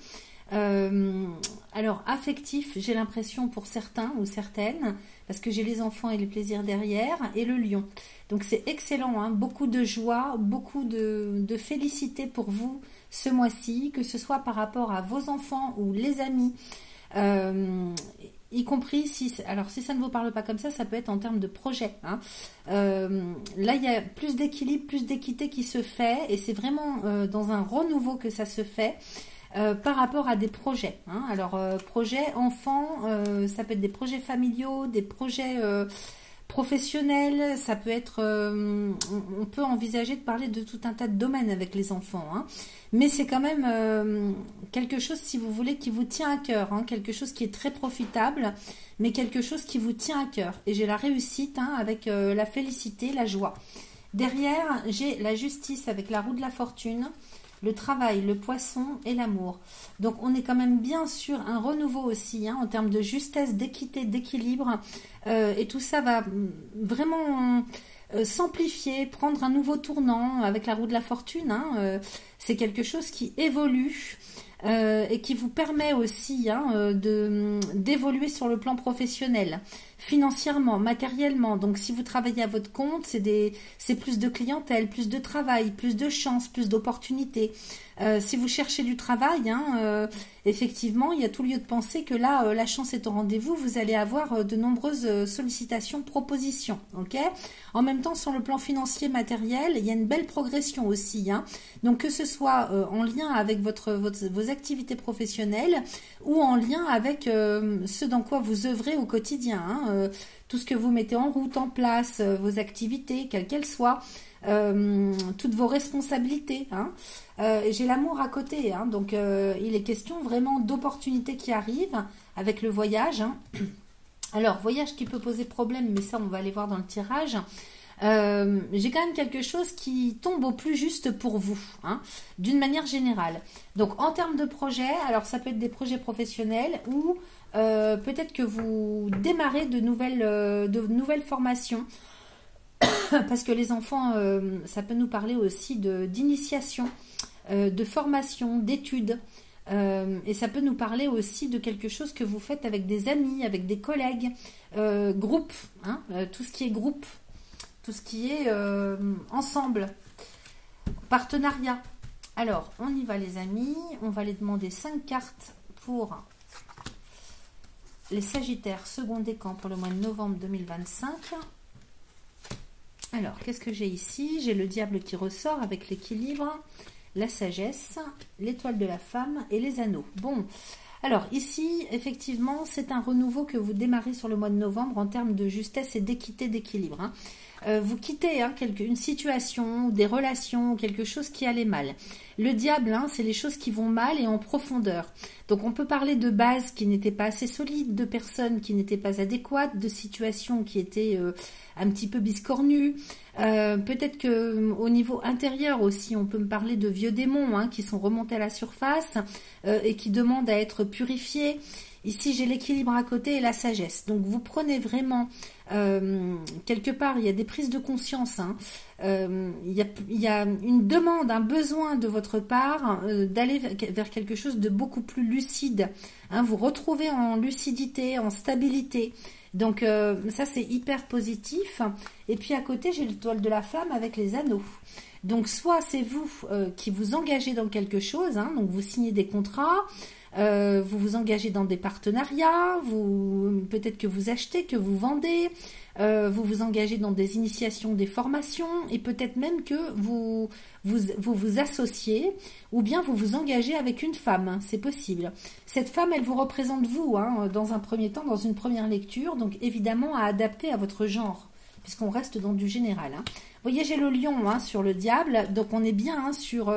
Alors, affectif, j'ai l'impression pour certains ou certaines, parce que j'ai les enfants et les plaisirs derrière, et le lion. Donc, c'est excellent, hein, beaucoup de joie, beaucoup de félicité pour vous ce mois-ci, que ce soit par rapport à vos enfants ou les amis. Y compris si ça ne vous parle pas comme ça peut être en termes de projet, hein. Là il y a plus d'équilibre, plus d'équité qui se fait, et c'est vraiment dans un renouveau que ça se fait par rapport à des projets, hein. Alors projets enfants, ça peut être des projets familiaux, des projets professionnel, ça peut être, on peut envisager de parler de tout un tas de domaines avec les enfants, hein. Mais c'est quand même quelque chose, si vous voulez, qui vous tient à cœur, hein, quelque chose qui est très profitable, mais quelque chose qui vous tient à cœur. Et j'ai la réussite, hein, avec la félicité, la joie. Derrière, j'ai la justice avec la roue de la fortune, le travail, le poisson et l'amour. Donc on est quand même bien sur un renouveau aussi, hein, en termes de justesse, d'équité, d'équilibre. Et tout ça va vraiment s'amplifier, prendre un nouveau tournant avec la roue de la fortune, hein. C'est quelque chose qui évolue et qui vous permet aussi, hein, d'évoluer sur le plan professionnel, financièrement, matériellement. Donc si vous travaillez à votre compte, c'est plus de clientèle, plus de travail, plus de chance, plus d'opportunités. Si vous cherchez du travail, hein, effectivement, il y a tout lieu de penser que là, la chance est au rendez-vous. Vous allez avoir de nombreuses sollicitations, propositions. Ok. En même temps, sur le plan financier, matériel, il y a une belle progression aussi, hein. Donc que ce soit en lien avec vos activités professionnelles ou en lien avec ce dans quoi vous œuvrez au quotidien, hein, tout ce que vous mettez en route, en place, vos activités, quelles qu'elles soient, toutes vos responsabilités, hein. J'ai l'amour à côté, hein, donc il est question vraiment d'opportunités qui arrivent avec le voyage, hein. Alors, voyage qui peut poser problème, mais ça on va aller voir dans le tirage. J'ai quand même quelque chose qui tombe au plus juste pour vous, hein, d'une manière générale. Donc en termes de projet, alors ça peut être des projets professionnels ou peut-être que vous démarrez de nouvelles formations, parce que les enfants, ça peut nous parler aussi d'initiation, de formation, d'études. Et ça peut nous parler aussi de quelque chose que vous faites avec des amis, avec des collègues, groupe, hein, tout ce qui est groupe, tout ce qui est ensemble, partenariat. Alors, on y va les amis. On va les demander 5 cartes pour les Sagittaires second décan pour le mois de novembre 2025. Alors, qu'est-ce que j'ai ici? J'ai le diable qui ressort avec l'équilibre, la sagesse, l'étoile de la femme et les anneaux. Bon, alors ici, effectivement, c'est un renouveau que vous démarrez sur le mois de novembre en termes de justesse et d'équité, d'équilibre. Hein. Vous quittez une situation, des relations, quelque chose qui allait mal. Le diable, hein, c'est les choses qui vont mal et en profondeur. Donc on peut parler de bases qui n'étaient pas assez solides, de personnes qui n'étaient pas adéquates, de situations qui étaient un petit peu biscornues. Peut-être que au niveau intérieur aussi, on peut me parler de vieux démons hein, qui sont remontés à la surface et qui demandent à être purifiés. Ici, j'ai l'équilibre à côté et la sagesse. Donc, vous prenez vraiment, quelque part, il y a des prises de conscience. Hein. Il y a une demande, un besoin de votre part d'aller vers quelque chose de beaucoup plus lucide. Hein. Vous retrouvez en lucidité, en stabilité. Donc, ça, c'est hyper positif. Et puis, à côté, j'ai l'étoile de la femme avec les anneaux. Donc, soit c'est vous qui vous engagez dans quelque chose, hein, donc vous signez des contrats, vous vous engagez dans des partenariats, peut-être que vous achetez, que vous vendez, vous vous engagez dans des initiations, des formations, et peut-être même que vous associez, ou bien vous vous engagez avec une femme, hein, c'est possible. Cette femme, elle vous représente vous, hein, dans un premier temps, dans une première lecture, donc évidemment à adapter à votre genre, puisqu'on reste dans du général. Hein. Vous voyez, j'ai le lion hein, sur le diable, donc on est bien hein, sur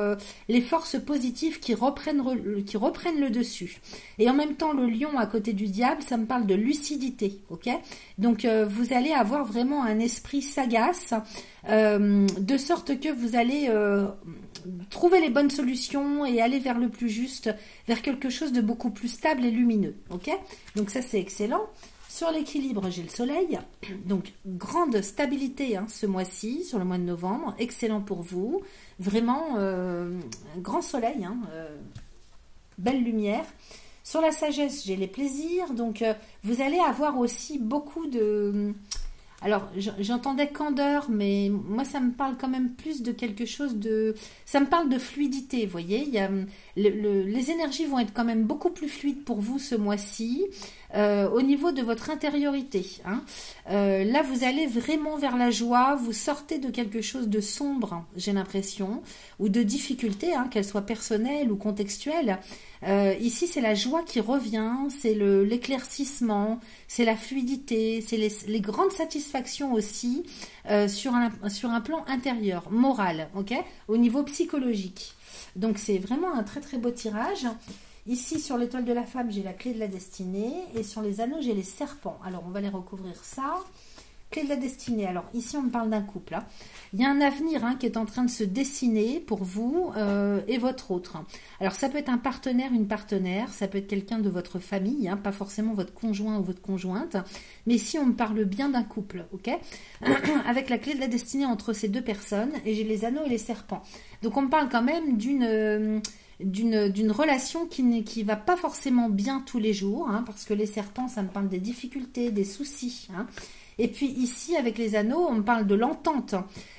les forces positives qui reprennent le dessus. Et en même temps, le lion à côté du diable, ça me parle de lucidité, ok? Donc vous allez avoir vraiment un esprit sagace, de sorte que vous allez trouver les bonnes solutions et aller vers le plus juste, vers quelque chose de beaucoup plus stable et lumineux, ok? Donc ça, c'est excellent. Sur l'équilibre, j'ai le soleil, donc grande stabilité hein, ce mois-ci, sur le mois de novembre, excellent pour vous, vraiment grand soleil, hein, belle lumière. Sur la sagesse, j'ai les plaisirs, donc vous allez avoir aussi beaucoup de... Alors, j'entendais candeur, mais moi, ça me parle quand même plus de quelque chose de... Ça me parle de fluidité, vous voyez. Il y a, les énergies vont être quand même beaucoup plus fluides pour vous ce mois-ci, au niveau de votre intériorité. Hein. Là, vous allez vraiment vers la joie, vous sortez de quelque chose de sombre, j'ai l'impression, ou de difficulté, hein, qu'elle soit personnelle ou contextuelle. Ici, c'est la joie qui revient, c'est l'éclaircissement, c'est la fluidité, c'est les grandes satisfactions aussi sur un plan intérieur, moral, ok, au niveau psychologique. Donc, c'est vraiment un très très beau tirage. Ici, sur l'étoile de la femme, j'ai la clé de la destinée et sur les anneaux, j'ai les serpents. Alors, on va les recouvrir ça. Clé de la destinée. Alors, ici, on me parle d'un couple. Hein. Il y a un avenir hein, qui est en train de se dessiner pour vous et votre autre. Alors, ça peut être un partenaire, une partenaire. Ça peut être quelqu'un de votre famille, hein, pas forcément votre conjoint ou votre conjointe. Mais ici, on me parle bien d'un couple, ok? Avec la clé de la destinée entre ces deux personnes. Et j'ai les anneaux et les serpents. Donc, on me parle quand même d'une relation qui va pas forcément bien tous les jours. Hein, parce que les serpents, ça me parle des difficultés, des soucis. Hein. Et puis ici, avec les anneaux, on me parle de l'entente.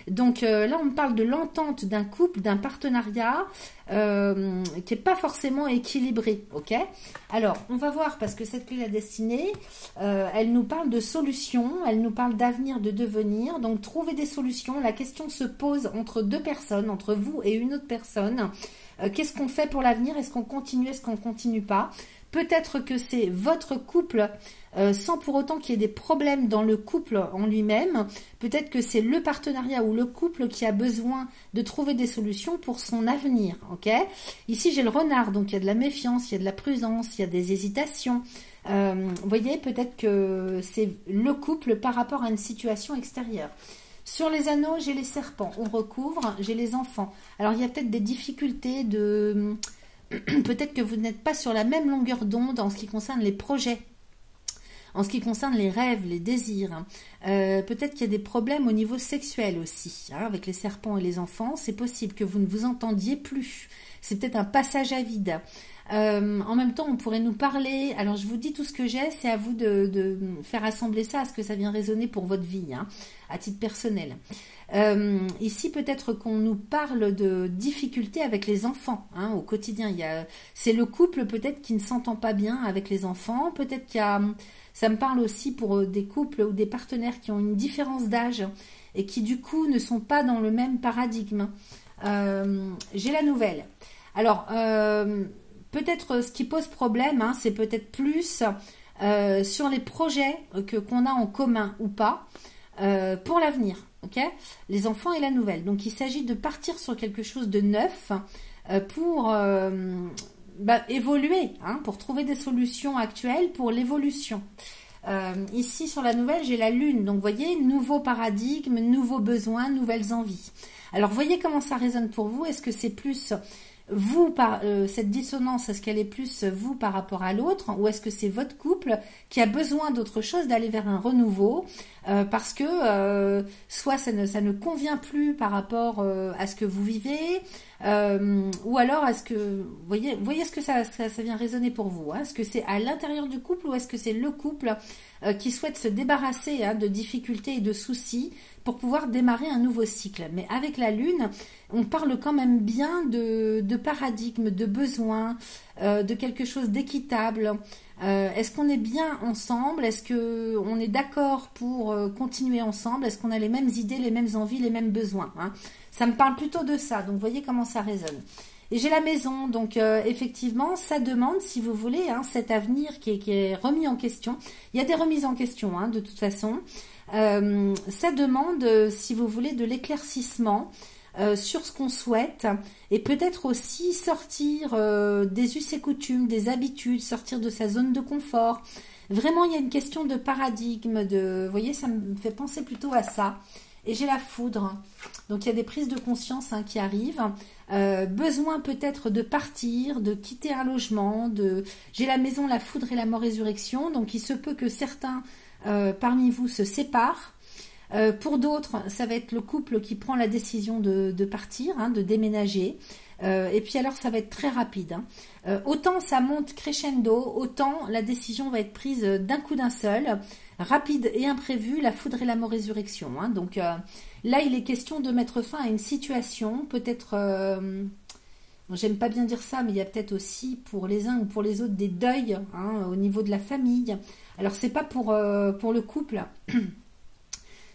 Donc là, on me parle de l'entente d'un couple, d'un partenariat qui n'est pas forcément équilibré. Ok. Alors, on va voir, parce que cette clé de la destinée, elle nous parle de solutions, elle nous parle d'avenir, de devenir. Donc, trouver des solutions. La question se pose entre deux personnes, entre vous et une autre personne. Qu'est-ce qu'on fait pour l'avenir? Est-ce qu'on continue? Est-ce qu'on ne continue pas? Peut-être que c'est votre couple, sans pour autant qu'il y ait des problèmes dans le couple en lui-même. Peut-être que c'est le partenariat ou le couple qui a besoin de trouver des solutions pour son avenir. Ok. Ici, j'ai le renard, donc il y a de la méfiance, il y a de la prudence, il y a des hésitations. Vous voyez, peut-être que c'est le couple par rapport à une situation extérieure. Sur les anneaux, j'ai les serpents. On recouvre, j'ai les enfants. Alors, il y a peut-être des difficultés de... Peut-être que vous n'êtes pas sur la même longueur d'onde en ce qui concerne les projets, en ce qui concerne les rêves, les désirs. Peut-être qu'il y a des problèmes au niveau sexuel aussi, hein, avec les serpents et les enfants. C'est possible que vous ne vous entendiez plus. C'est peut-être un passage à vide. En même temps, on pourrait nous parler. Alors, je vous dis tout ce que j'ai, c'est à vous de faire assembler ça à ce que ça vient résonner pour votre vie, hein, à titre personnel. Ici, peut-être qu'on nous parle de difficultés avec les enfants hein, au quotidien. C'est le couple peut-être qui ne s'entend pas bien avec les enfants. Peut-être qu'il y a... Ça me parle aussi pour des couples ou des partenaires qui ont une différence d'âge et qui du coup ne sont pas dans le même paradigme. J'ai la nouvelle. Alors, peut-être ce qui pose problème, hein, c'est peut-être plus sur les projets qu'on a en commun ou pas pour l'avenir. Okay, les enfants et la nouvelle. Donc, il s'agit de partir sur quelque chose de neuf pour évoluer, hein, pour trouver des solutions actuelles pour l'évolution. Ici, sur la nouvelle, j'ai la lune. Donc, vous voyez, nouveau paradigme, nouveaux besoins, nouvelles envies. Alors, voyez comment ça résonne pour vous. Est-ce que c'est plus vous, cette dissonance, est-ce qu'elle est plus vous par rapport à l'autre ou est-ce que c'est votre couple qui a besoin d'autre chose, d'aller vers un renouveau parce que soit ça ne convient plus par rapport à ce que vous vivez ou alors est-ce que voyez ce que ça vient résonner pour vous hein? Est-ce que c'est à l'intérieur du couple ou est-ce que c'est le couple qui souhaite se débarrasser hein, de difficultés et de soucis pour pouvoir démarrer un nouveau cycle. Mais avec la lune, on parle quand même bien de paradigme, de besoin, de quelque chose d'équitable. Est-ce qu'on est bien ensemble? Est-ce qu'on est d'accord pour continuer ensemble? Est-ce qu'on a les mêmes idées, les mêmes envies, les mêmes besoins hein? Ça me parle plutôt de ça, donc voyez comment ça résonne. Et j'ai la maison, donc effectivement, ça demande, si vous voulez, hein, cet avenir qui est remis en question. Il y a des remises en question, hein, de toute façon. Ça demande, si vous voulez, de l'éclaircissement sur ce qu'on souhaite et peut-être aussi sortir des us et coutumes, des habitudes, sortir de sa zone de confort. Vraiment, il y a une question de paradigme, vous voyez, ça me fait penser plutôt à ça. Et j'ai la foudre. Donc, il y a des prises de conscience hein, qui arrivent. Besoin peut-être de partir, de quitter un logement. J'ai la maison, la foudre et la mort résurrection. Donc, il se peut que certains parmi vous se séparent. Pour d'autres, ça va être le couple qui prend la décision de partir, hein, de déménager. Et puis alors, ça va être très rapide. Hein. Autant ça monte crescendo, autant la décision va être prise d'un coup d'un seul. Rapide et imprévu, la foudre et la mort résurrection. Hein. Donc là, il est question de mettre fin à une situation, peut-être... J'aime pas bien dire ça, mais il y a peut-être aussi pour les uns ou pour les autres des deuils hein, au niveau de la famille. Alors, c'est pas pour le couple.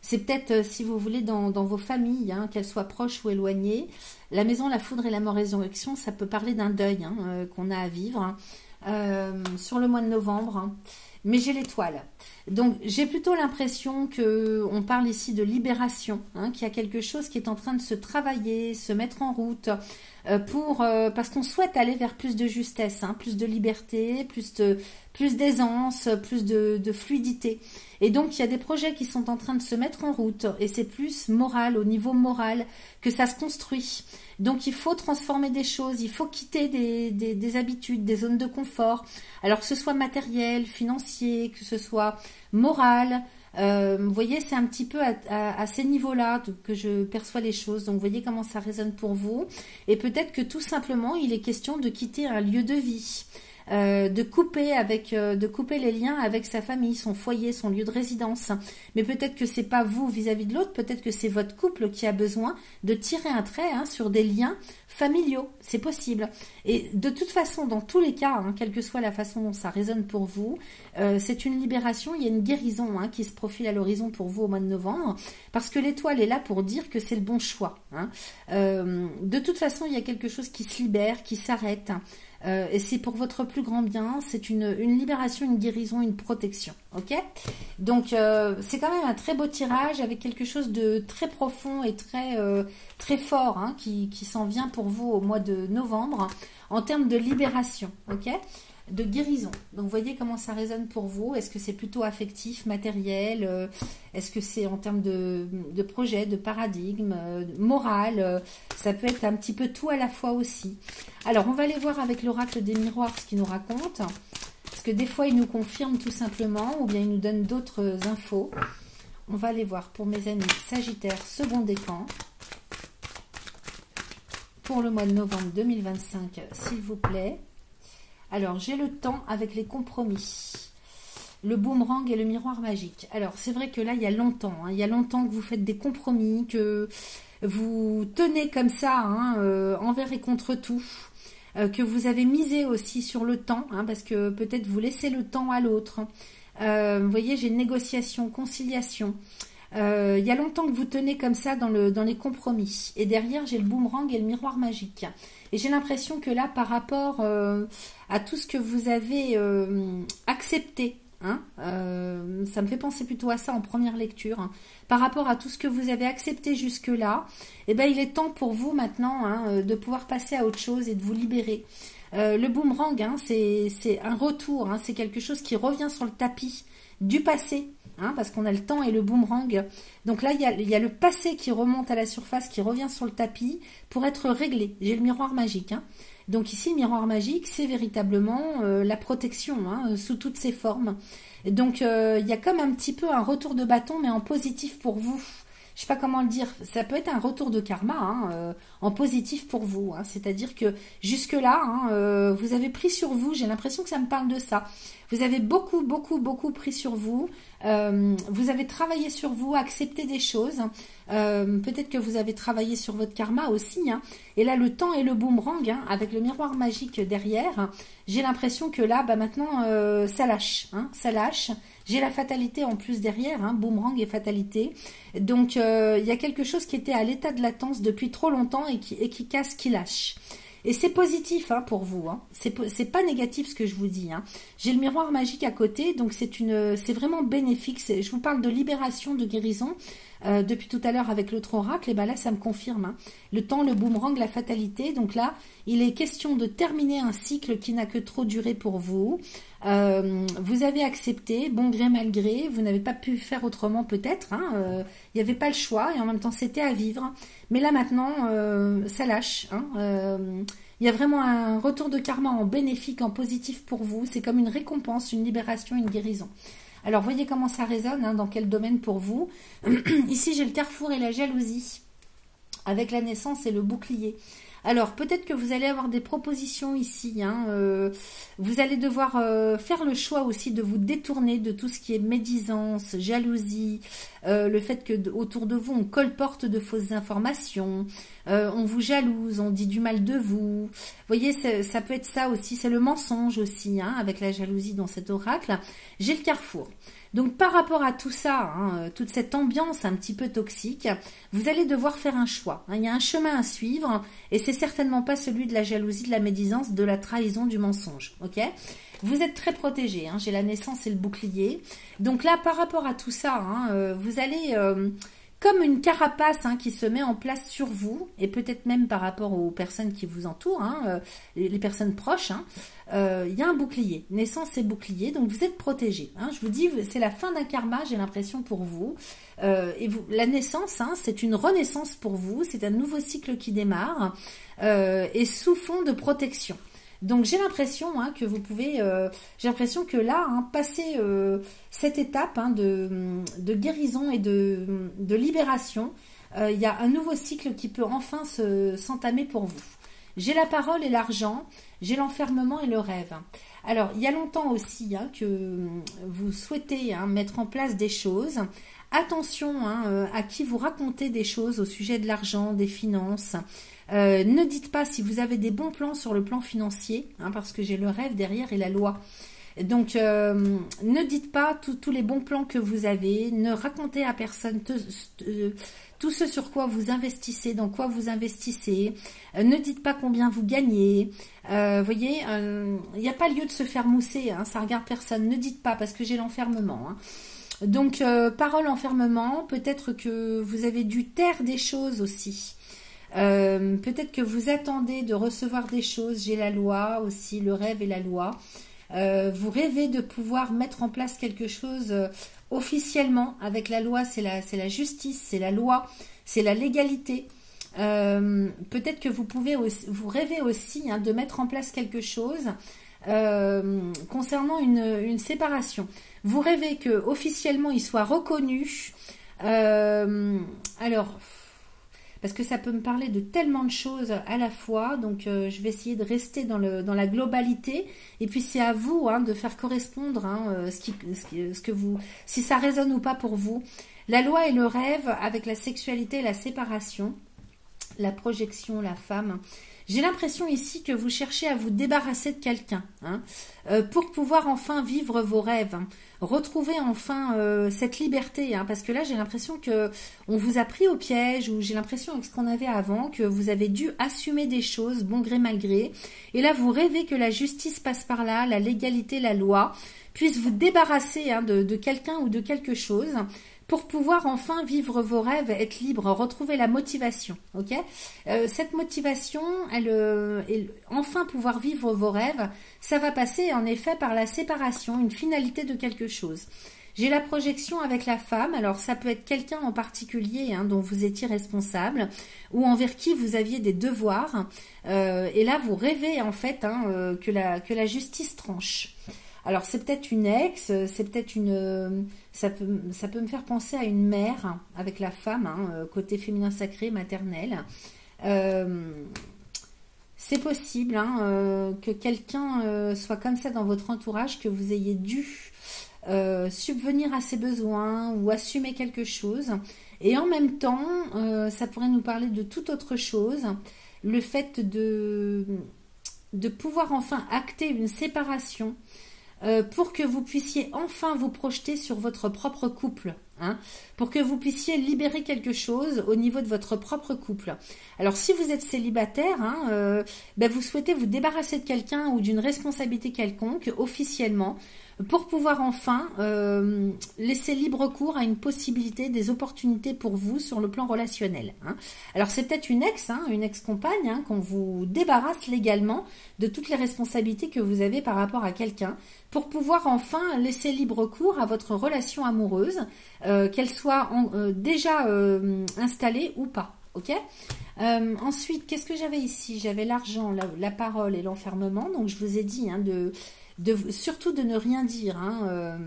C'est peut-être, si vous voulez, dans vos familles, hein, qu'elles soient proches ou éloignées. La maison, la foudre et la mort résurrection, ça peut parler d'un deuil hein, qu'on a à vivre sur le mois de novembre. Hein. Mais j'ai l'étoile. Donc, j'ai plutôt l'impression qu'on parle ici de libération, hein, qu'il y a quelque chose qui est en train de se travailler, se mettre en route, parce qu'on souhaite aller vers plus de justesse, hein, plus de liberté, plus d'aisance, plus de fluidité. Et donc, il y a des projets qui sont en train de se mettre en route, et c'est plus moral, au niveau moral, que ça se construit. Donc, il faut transformer des choses, il faut quitter des habitudes, des zones de confort, alors que ce soit matériel, financier, que ce soit moral. Vous voyez, c'est un petit peu à ces niveaux-là que je perçois les choses. Donc, vous voyez comment ça résonne pour vous. Et peut-être que tout simplement, il est question de quitter un lieu de vie. De couper les liens avec sa famille, son foyer, son lieu de résidence. Mais peut-être que c'est pas vous vis-à-vis de l'autre, peut-être que c'est votre couple qui a besoin de tirer un trait hein, sur des liens familiaux. C'est possible. Et de toute façon, dans tous les cas, hein, quelle que soit la façon dont ça résonne pour vous, c'est une libération, il y a une guérison hein, qui se profile à l'horizon pour vous au mois de novembre, parce que l'étoile est là pour dire que c'est le bon choix. Hein. De toute façon, il y a quelque chose qui se libère, qui s'arrête. Et c'est pour votre plus grand bien, c'est une libération, une guérison, une protection, ok? Donc c'est quand même un très beau tirage avec quelque chose de très profond et très fort hein, qui s'en vient pour vous au mois de novembre en termes de libération, ok? De guérison. Donc, vous voyez comment ça résonne pour vous. Est-ce que c'est plutôt affectif, matériel? Est-ce que c'est en termes de projet, de paradigme, moral? Ça peut être un petit peu tout à la fois aussi. Alors, on va aller voir avec l'oracle des miroirs ce qu'il nous raconte. Parce que des fois, il nous confirme tout simplement ou bien il nous donne d'autres infos. On va aller voir pour mes amis Sagittaire, second décan. Pour le mois de novembre 2025, s'il vous plaît. Alors, j'ai le temps avec les compromis. le boomerang et le miroir magique. Alors, c'est vrai que là, il y a longtemps, hein, il y a longtemps que vous faites des compromis, que vous tenez comme ça, hein, envers et contre tout, que vous avez misé aussi sur le temps, hein, parce que peut-être vous laissez le temps à l'autre. Vous voyez, j'ai négociation, conciliation. Il y a longtemps que vous tenez comme ça dans les compromis. Et derrière, j'ai le boomerang et le miroir magique. Et j'ai l'impression que là, par rapport à tout ce que vous avez accepté, hein, ça me fait penser plutôt à ça en première lecture, hein, par rapport à tout ce que vous avez accepté jusque-là, eh ben, il est temps pour vous maintenant, hein, de pouvoir passer à autre chose et de vous libérer. Le boomerang, hein, c'est un retour, hein, c'est quelque chose qui revient sur le tapis du passé, hein, parce qu'on a le temps et le boomerang. Donc là, il y a le passé qui remonte à la surface, qui revient sur le tapis pour être réglé. J'ai le miroir magique. Hein. Donc ici, le miroir magique, c'est véritablement la protection, hein, sous toutes ses formes. Donc il y a comme un petit peu un retour de bâton, mais en positif pour vous. Je sais pas comment le dire, ça peut être un retour de karma, hein, en positif pour vous, hein. C'est-à-dire que jusque-là, hein, vous avez pris sur vous, j'ai l'impression que ça me parle de ça. Vous avez beaucoup, beaucoup, beaucoup pris sur vous, vous avez travaillé sur vous, accepté des choses, peut-être que vous avez travaillé sur votre karma aussi, hein. Et là, le temps et le boomerang, hein, avec le miroir magique derrière, j'ai l'impression que là, bah, maintenant, ça lâche, hein, ça lâche. J'ai la fatalité en plus derrière, hein, boomerang et fatalité. Donc, il y a quelque chose qui était à l'état de latence depuis trop longtemps et qui casse, qui lâche. Et c'est positif, hein, pour vous. Hein. C'est pas négatif ce que je vous dis. Hein. J'ai le miroir magique à côté, donc c'est vraiment bénéfique. Je vous parle de libération, de guérison. Depuis tout à l'heure avec l'autre oracle, et ben là ça me confirme. Hein. Le temps, le boomerang, la fatalité. Donc là, il est question de terminer un cycle qui n'a que trop duré pour vous. Vous avez accepté, bon gré mal gré, vous n'avez pas pu faire autrement peut-être. Hein. Il n'y avait pas le choix et en même temps c'était à vivre. Mais là maintenant, ça lâche. Hein. Il y a vraiment un retour de karma en bénéfique, en positif pour vous. C'est comme une récompense, une libération, une guérison. Alors, voyez comment ça résonne, hein, dans quel domaine pour vous. Ici, j'ai le carrefour et la jalousie, avec la naissance et le bouclier. Alors, peut-être que vous allez avoir des propositions ici. Hein, vous allez devoir faire le choix aussi de vous détourner de tout ce qui est médisance, jalousie, le fait que autour de vous, on colporte de fausses informations, on vous jalouse, on dit du mal de vous. Vous voyez, ça peut être ça aussi, c'est le mensonge aussi, hein, avec la jalousie dans cet oracle. J'ai le carrefour. Donc par rapport à tout ça, hein, toute cette ambiance un petit peu toxique, vous allez devoir faire un choix. Hein. Il y a un chemin à suivre et c'est certainement pas celui de la jalousie, de la médisance, de la trahison, du mensonge. Ok ? Vous êtes très protégé. Hein. J'ai la naissance et le bouclier. Donc là, par rapport à tout ça, hein, vous allez... comme une carapace, hein, qui se met en place sur vous, et peut-être même par rapport aux personnes qui vous entourent, hein, les personnes proches, hein, y a un bouclier, naissance et bouclier, donc vous êtes protégé. Hein, je vous dis, c'est la fin d'un karma, j'ai l'impression pour vous. Et vous, la naissance, hein, c'est une renaissance pour vous, c'est un nouveau cycle qui démarre, et sous fond de protection. Donc j'ai l'impression, hein, que vous pouvez, j'ai l'impression que là, hein, passer cette étape, hein, de guérison et de libération, il y a un nouveau cycle qui peut enfin s'entamer pour vous. J'ai la parole et l'argent, j'ai l'enfermement et le rêve. Alors il y a longtemps aussi, hein, que vous souhaitez, hein, mettre en place des choses. Attention, hein, à qui vous racontez des choses au sujet de l'argent, des finances. Ne dites pas si vous avez des bons plans sur le plan financier, hein, parce que j'ai le rêve derrière et la loi. Donc, ne dites pas tous les bons plans que vous avez, ne racontez à personne tout ce sur quoi vous investissez, dans quoi vous investissez. Ne dites pas combien vous gagnez. Voyez, il n'y a pas lieu de se faire mousser, hein, ça regarde personne. Ne dites pas, parce que j'ai l'enfermement. Hein. Donc, parole enfermement, peut-être que vous avez dû taire des choses aussi. Peut-être que vous attendez de recevoir des choses. J'ai la loi aussi, le rêve et la loi. Vous rêvez de pouvoir mettre en place quelque chose officiellement. Avec la loi, c'est la justice, c'est la loi, c'est la légalité. Peut-être que vous rêvez aussi, hein, de mettre en place quelque chose concernant une séparation. Vous rêvez que officiellement il soit reconnu. Alors, parce que ça peut me parler de tellement de choses à la fois. Donc, je vais essayer de rester dans la globalité. Et puis, c'est à vous hein, de faire correspondre ce que vous, si ça résonne ou pas pour vous. La loi et le rêve avec la sexualité et la séparation, la projection, la femme. J'ai l'impression ici que vous cherchez à vous débarrasser de quelqu'un hein, pour pouvoir enfin vivre vos rêves, hein, retrouver enfin cette liberté, hein, parce que là j'ai l'impression que on vous a pris au piège, ou j'ai l'impression avec ce qu'on avait avant que vous avez dû assumer des choses bon gré mal gré, et là vous rêvez que la justice passe par là, la légalité, la loi puisse vous débarrasser hein, de quelqu'un ou de quelque chose, pour pouvoir enfin vivre vos rêves, être libre, retrouver la motivation, ok. Cette motivation, enfin pouvoir vivre vos rêves, ça va passer en effet par la séparation, une finalité de quelque chose. J'ai la projection avec la femme, alors ça peut être quelqu'un en particulier hein, dont vous étiez responsable, ou envers qui vous aviez des devoirs, et là vous rêvez en fait hein, que la justice tranche. Alors c'est peut-être une ex, c'est peut-être ça peut me faire penser à une mère avec la femme, hein, côté féminin sacré, maternel. C'est possible hein, que quelqu'un soit comme ça dans votre entourage, que vous ayez dû subvenir à ses besoins ou assumer quelque chose. Et en même temps, ça pourrait nous parler de toute autre chose. Le fait de pouvoir enfin acter une séparation, pour que vous puissiez enfin vous projeter sur votre propre couple, hein, pour que vous puissiez libérer quelque chose au niveau de votre propre couple. Alors si vous êtes célibataire, hein, vous souhaitez vous débarrasser de quelqu'un ou d'une responsabilité quelconque officiellement, pour pouvoir enfin laisser libre cours à une possibilité, des opportunités pour vous sur le plan relationnel. Hein. Alors c'est peut-être une ex-compagne, hein, qu'on vous débarrasse légalement de toutes les responsabilités que vous avez par rapport à quelqu'un, pour pouvoir enfin laisser libre cours à votre relation amoureuse, qu'elle soit déjà installée ou pas. Ok. Ensuite, qu'est-ce que j'avais ici? J'avais l'argent, la parole et l'enfermement. Donc je vous ai dit hein, surtout de ne rien dire. Hein,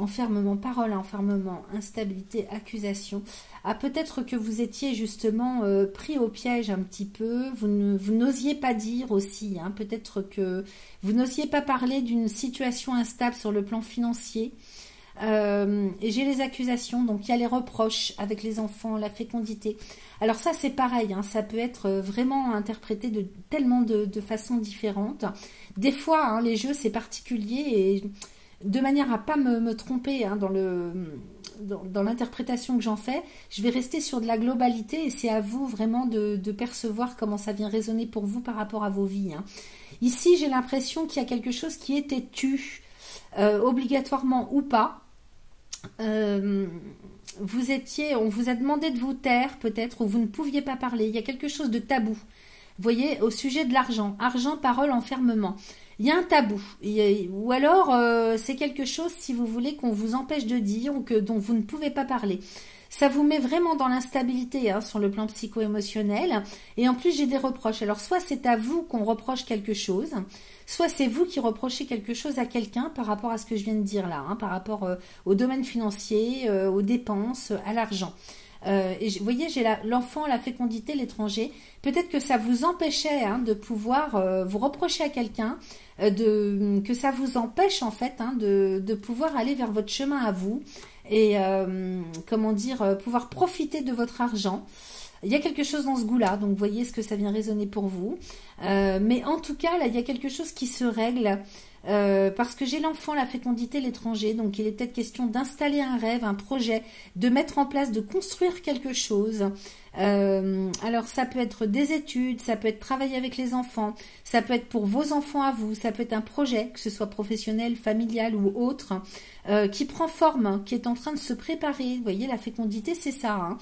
enfermement, parole, enfermement, instabilité, accusation. Ah, peut-être que vous étiez justement pris au piège un petit peu. Vous n'osiez pas dire aussi. Hein, peut-être que vous n'osiez pas parler d'une situation instable sur le plan financier. Et j'ai les accusations, donc il y a les reproches avec les enfants, la fécondité. Alors ça c'est pareil, hein, ça peut être vraiment interprété de tellement de façons différentes. Des fois hein, les jeux c'est particulier, et de manière à pas me tromper hein, dans l'interprétation que j'en fais, je vais rester sur de la globalité, et c'est à vous vraiment de percevoir comment ça vient résonner pour vous par rapport à vos vies. Hein. Ici j'ai l'impression qu'il y a quelque chose qui était tu, obligatoirement ou pas. On vous a demandé de vous taire peut-être, ou vous ne pouviez pas parler. Il y a quelque chose de tabou. Vous voyez, au sujet de l'argent, parole, enfermement. Il y a un tabou. Ou alors, c'est quelque chose, si vous voulez, qu'on vous empêche de dire, ou dont vous ne pouvez pas parler. Ça vous met vraiment dans l'instabilité hein, sur le plan psycho-émotionnel. Et en plus, j'ai des reproches. Alors, soit c'est à vous qu'on reproche quelque chose, soit c'est vous qui reprochez quelque chose à quelqu'un par rapport à ce que je viens de dire là, hein, par rapport au domaine financier, aux dépenses, à l'argent. Et vous voyez, j'ai l'enfant, la fécondité, l'étranger. Peut-être que ça vous empêchait hein, de pouvoir vous reprocher à quelqu'un, que ça vous empêche en fait hein, de pouvoir aller vers votre chemin à vous, et pouvoir profiter de votre argent. Il y a quelque chose dans ce goût-là, donc vous voyez ce que ça vient résonner pour vous. Mais en tout cas, là, il y a quelque chose qui se règle, parce que j'ai l'enfant, la fécondité, l'étranger, donc il est peut-être question d'installer un rêve, un projet, de mettre en place, de construire quelque chose. Alors ça peut être des études, ça peut être travailler avec les enfants, ça peut être pour vos enfants à vous, ça peut être un projet, que ce soit professionnel, familial ou autre, qui prend forme, qui est en train de se préparer. Vous voyez, la fécondité, c'est ça.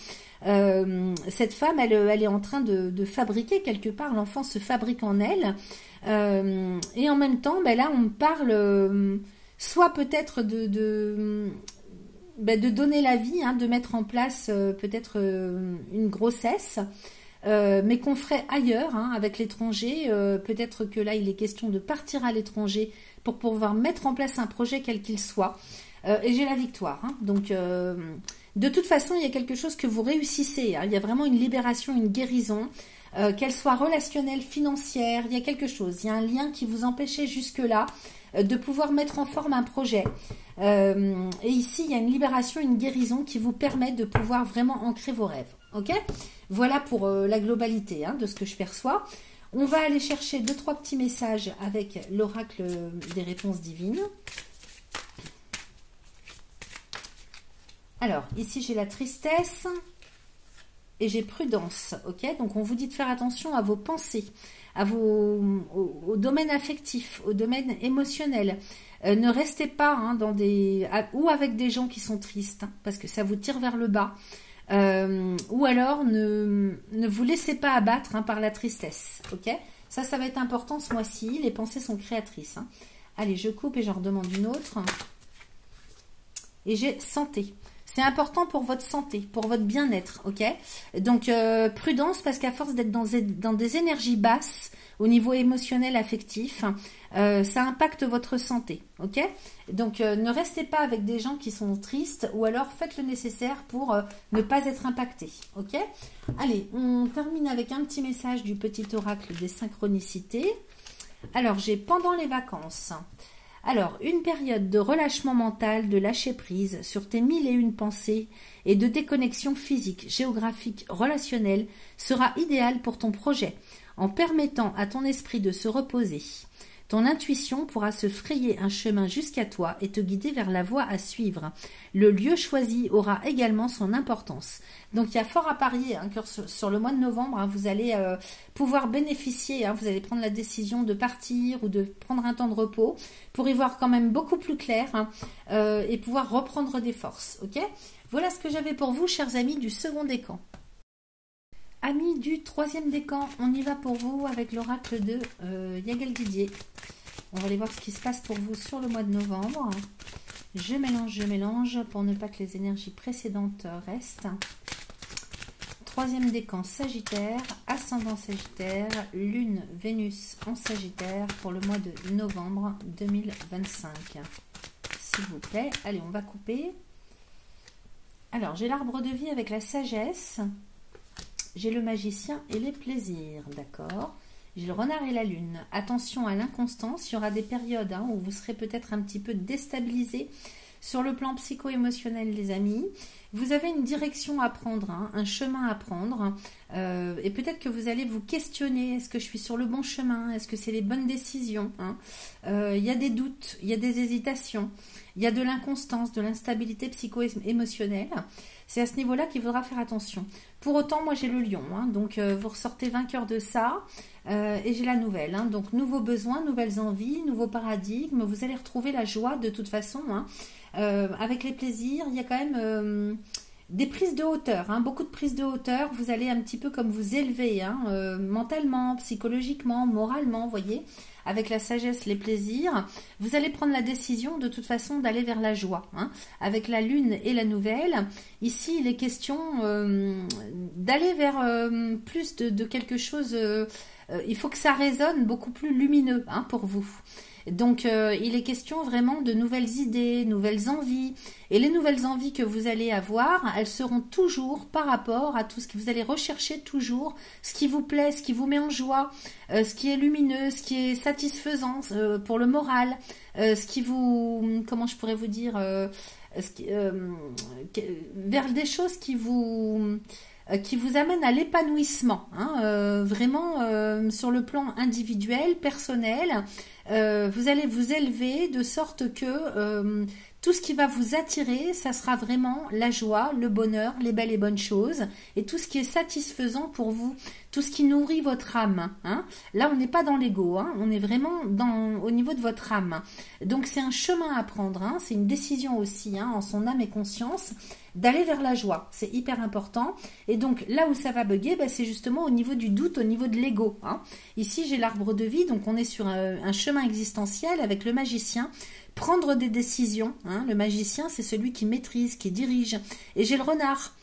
Hein. Cette femme, elle est en train de fabriquer quelque part, l'enfant se fabrique en elle. Et en même temps, là, on parle soit peut-être de donner la vie, hein, de mettre en place peut-être une grossesse, mais qu'on ferait ailleurs, hein, avec l'étranger. Peut-être que là, il est question de partir à l'étranger pour pouvoir mettre en place un projet quel qu'il soit. Et j'ai la victoire. Hein. Donc De toute façon, il y a quelque chose que vous réussissez, hein. Il y a vraiment une libération, une guérison, qu'elle soit relationnelle, financière, il y a quelque chose. Il y a un lien qui vous empêchait jusque-là de pouvoir mettre en forme un projet. Et ici, il y a une libération, une guérison qui vous permet de pouvoir vraiment ancrer vos rêves. Ok? Voilà pour la globalité, hein, de ce que je perçois. On va aller chercher 2-3 petits messages avec l'oracle des réponses divines. Alors, ici, j'ai la tristesse et j'ai prudence. Ok? Donc, on vous dit de faire attention à vos pensées, au domaine affectif, au domaine émotionnel. Ne restez pas, hein, ou avec des gens qui sont tristes, hein, parce que ça vous tire vers le bas. Ou alors ne vous laissez pas abattre, hein, par la tristesse. Ok? Ça va être important ce mois-ci. Les pensées sont créatrices, hein. Allez, je coupe et j'en redemande une autre. Et j'ai santé. C'est important pour votre santé, pour votre bien-être, ok? Donc, prudence, parce qu'à force d'être dans des énergies basses, au niveau émotionnel, affectif, ça impacte votre santé, ok? Donc, ne restez pas avec des gens qui sont tristes, ou alors faites le nécessaire pour ne pas être impacté, ok? Allez, on termine avec un petit message du petit oracle des synchronicités. Alors, j'ai pendant les vacances... Alors, une période de relâchement mental, de lâcher prise sur tes 1001 pensées et de déconnexion physique, géographique, relationnelle sera idéale pour ton projet, en permettant à ton esprit de se reposer. Ton intuition pourra se frayer un chemin jusqu'à toi et te guider vers la voie à suivre. Le lieu choisi aura également son importance. Donc, il y a fort à parier, hein, que sur le mois de novembre, hein, vous allez pouvoir bénéficier, hein, vous allez prendre la décision de partir ou de prendre un temps de repos pour y voir quand même beaucoup plus clair, hein, et pouvoir reprendre des forces. Ok? Voilà ce que j'avais pour vous, chers amis du second décan. Amis du troisième décan, on y va pour vous avec l'oracle de Yagal Didier. On va aller voir ce qui se passe pour vous sur le mois de novembre. Je mélange pour ne pas que les énergies précédentes restent. Troisième décan, Sagittaire, ascendant Sagittaire, Lune, Vénus en Sagittaire pour le mois de novembre 2025. S'il vous plaît, allez, on va couper. Alors, j'ai l'arbre de vie avec la sagesse. J'ai le magicien et les plaisirs, d'accord. J'ai le renard et la lune. Attention à l'inconstance, il y aura des périodes, hein, où vous serez peut-être un petit peu déstabilisé sur le plan psycho-émotionnel, les amis. Vous avez une direction à prendre, hein, un chemin à prendre, et peut-être que vous allez vous questionner, est-ce que je suis sur le bon chemin, est-ce que c'est les bonnes décisions, hein. Il y a des doutes, il y a des hésitations, il y a de l'inconstance, de l'instabilité psycho-émotionnelle. C'est à ce niveau-là qu'il faudra faire attention. Pour autant, moi j'ai le lion, hein, donc vous ressortez vainqueur de ça, et j'ai la nouvelle, hein, donc nouveaux besoins, nouvelles envies, nouveaux paradigmes, vous allez retrouver la joie de toute façon, hein. Avec les plaisirs, il y a quand même des prises de hauteur, hein, beaucoup de prises de hauteur, vous allez un petit peu comme vous élever, hein, mentalement, psychologiquement, moralement, vous voyez, avec la sagesse, les plaisirs, vous allez prendre la décision de toute façon d'aller vers la joie, hein, avec la lune et la nouvelle. Ici, il est question d'aller vers plus de quelque chose, il faut que ça résonne beaucoup plus lumineux, hein, pour vous. Donc, il est question vraiment de nouvelles idées, nouvelles envies. Et les nouvelles envies que vous allez avoir, elles seront toujours par rapport à tout ce que vous allez rechercher toujours, ce qui vous plaît, ce qui vous met en joie, ce qui est lumineux, ce qui est satisfaisant pour le moral, ce qui vous, comment je pourrais vous dire, vers des choses qui vous amène à l'épanouissement, hein, vraiment sur le plan individuel, personnel. Vous allez vous élever de sorte que tout ce qui va vous attirer, ça sera vraiment la joie, le bonheur, les belles et bonnes choses, et tout ce qui est satisfaisant pour vous, tout ce qui nourrit votre âme, hein. Là, on n'est pas dans l'ego, hein, on est vraiment au niveau de votre âme. Donc, c'est un chemin à prendre, hein, c'est une décision aussi, hein, en son âme et conscience, d'aller vers la joie. C'est hyper important. Et donc, là où ça va bugger, bah, c'est justement au niveau du doute, au niveau de l'ego, hein. Ici, j'ai l'arbre de vie, donc on est sur un chemin existentiel avec le magicien. Prendre des décisions, hein. Le magicien, c'est celui qui maîtrise, qui dirige. Et j'ai le renard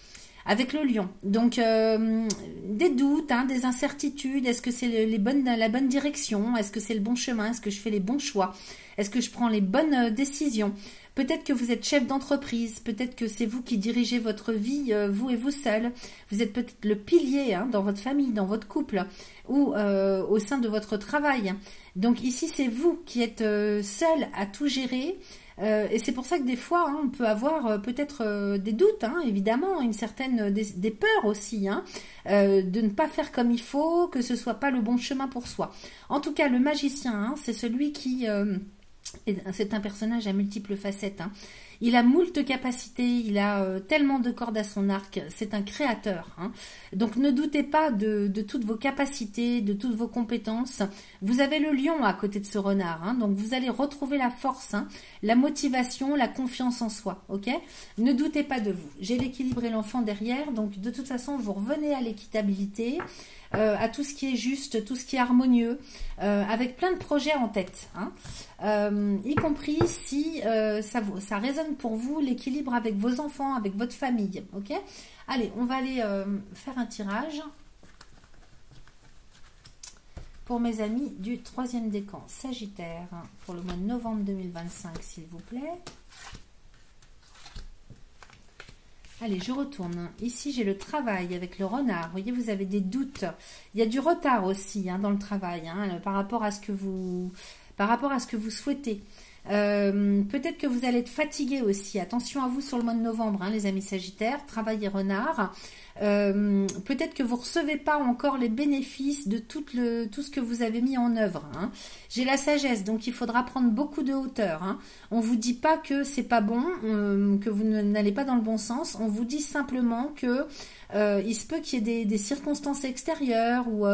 avec le lion. Donc, des doutes, hein, des incertitudes. Est-ce que c'est la bonne direction? Est-ce que c'est le bon chemin? Est-ce que je fais les bons choix? Est-ce que je prends les bonnes décisions? Peut-être que vous êtes chef d'entreprise, peut-être que c'est vous qui dirigez votre vie, vous et vous seul. Vous êtes peut-être le pilier hein, dans votre famille, dans votre couple ou au sein de votre travail. Donc ici, c'est vous qui êtes seul à tout gérer. Et c'est pour ça que des fois, hein, on peut avoir peut-être des doutes, hein, évidemment, une certaine des peurs aussi, hein, de ne pas faire comme il faut, que ce soit pas le bon chemin pour soi. En tout cas, le magicien, hein, c'est celui qui c'est un personnage à multiples facettes. Hein. Il a moult capacités, il a tellement de cordes à son arc, c'est un créateur. Hein. Donc ne doutez pas de toutes vos capacités, de toutes vos compétences. Vous avez le lion à côté de ce renard, hein, donc vous allez retrouver la force, hein, la motivation, la confiance en soi. Ok ? Ne doutez pas de vous. J'ai l'équilibre et l'enfant derrière, donc de toute façon vous revenez à l'équitabilité. À tout ce qui est juste, tout ce qui est harmonieux, avec plein de projets en tête, hein, y compris si ça résonne pour vous l'équilibre avec vos enfants, avec votre famille. Ok ? Allez, on va aller faire un tirage pour mes amis du 3e décan Sagittaire pour le mois de novembre 2025, s'il vous plaît. Allez, je retourne. Ici, j'ai le travail avec le renard. Vous voyez, vous avez des doutes. Il y a du retard aussi hein, dans le travail hein, par rapport à ce que vous souhaitez. Peut-être que vous allez être fatigué aussi. Attention à vous sur le mois de novembre, hein, les amis Sagittaires. Travail et renard. Peut-être que vous ne recevez pas encore les bénéfices de tout ce que vous avez mis en œuvre. Hein. J'ai la sagesse, donc il faudra prendre beaucoup de hauteur. Hein. On ne vous dit pas que c'est pas bon, que vous n'allez pas dans le bon sens. On vous dit simplement que il se peut qu'il y ait des circonstances extérieures ou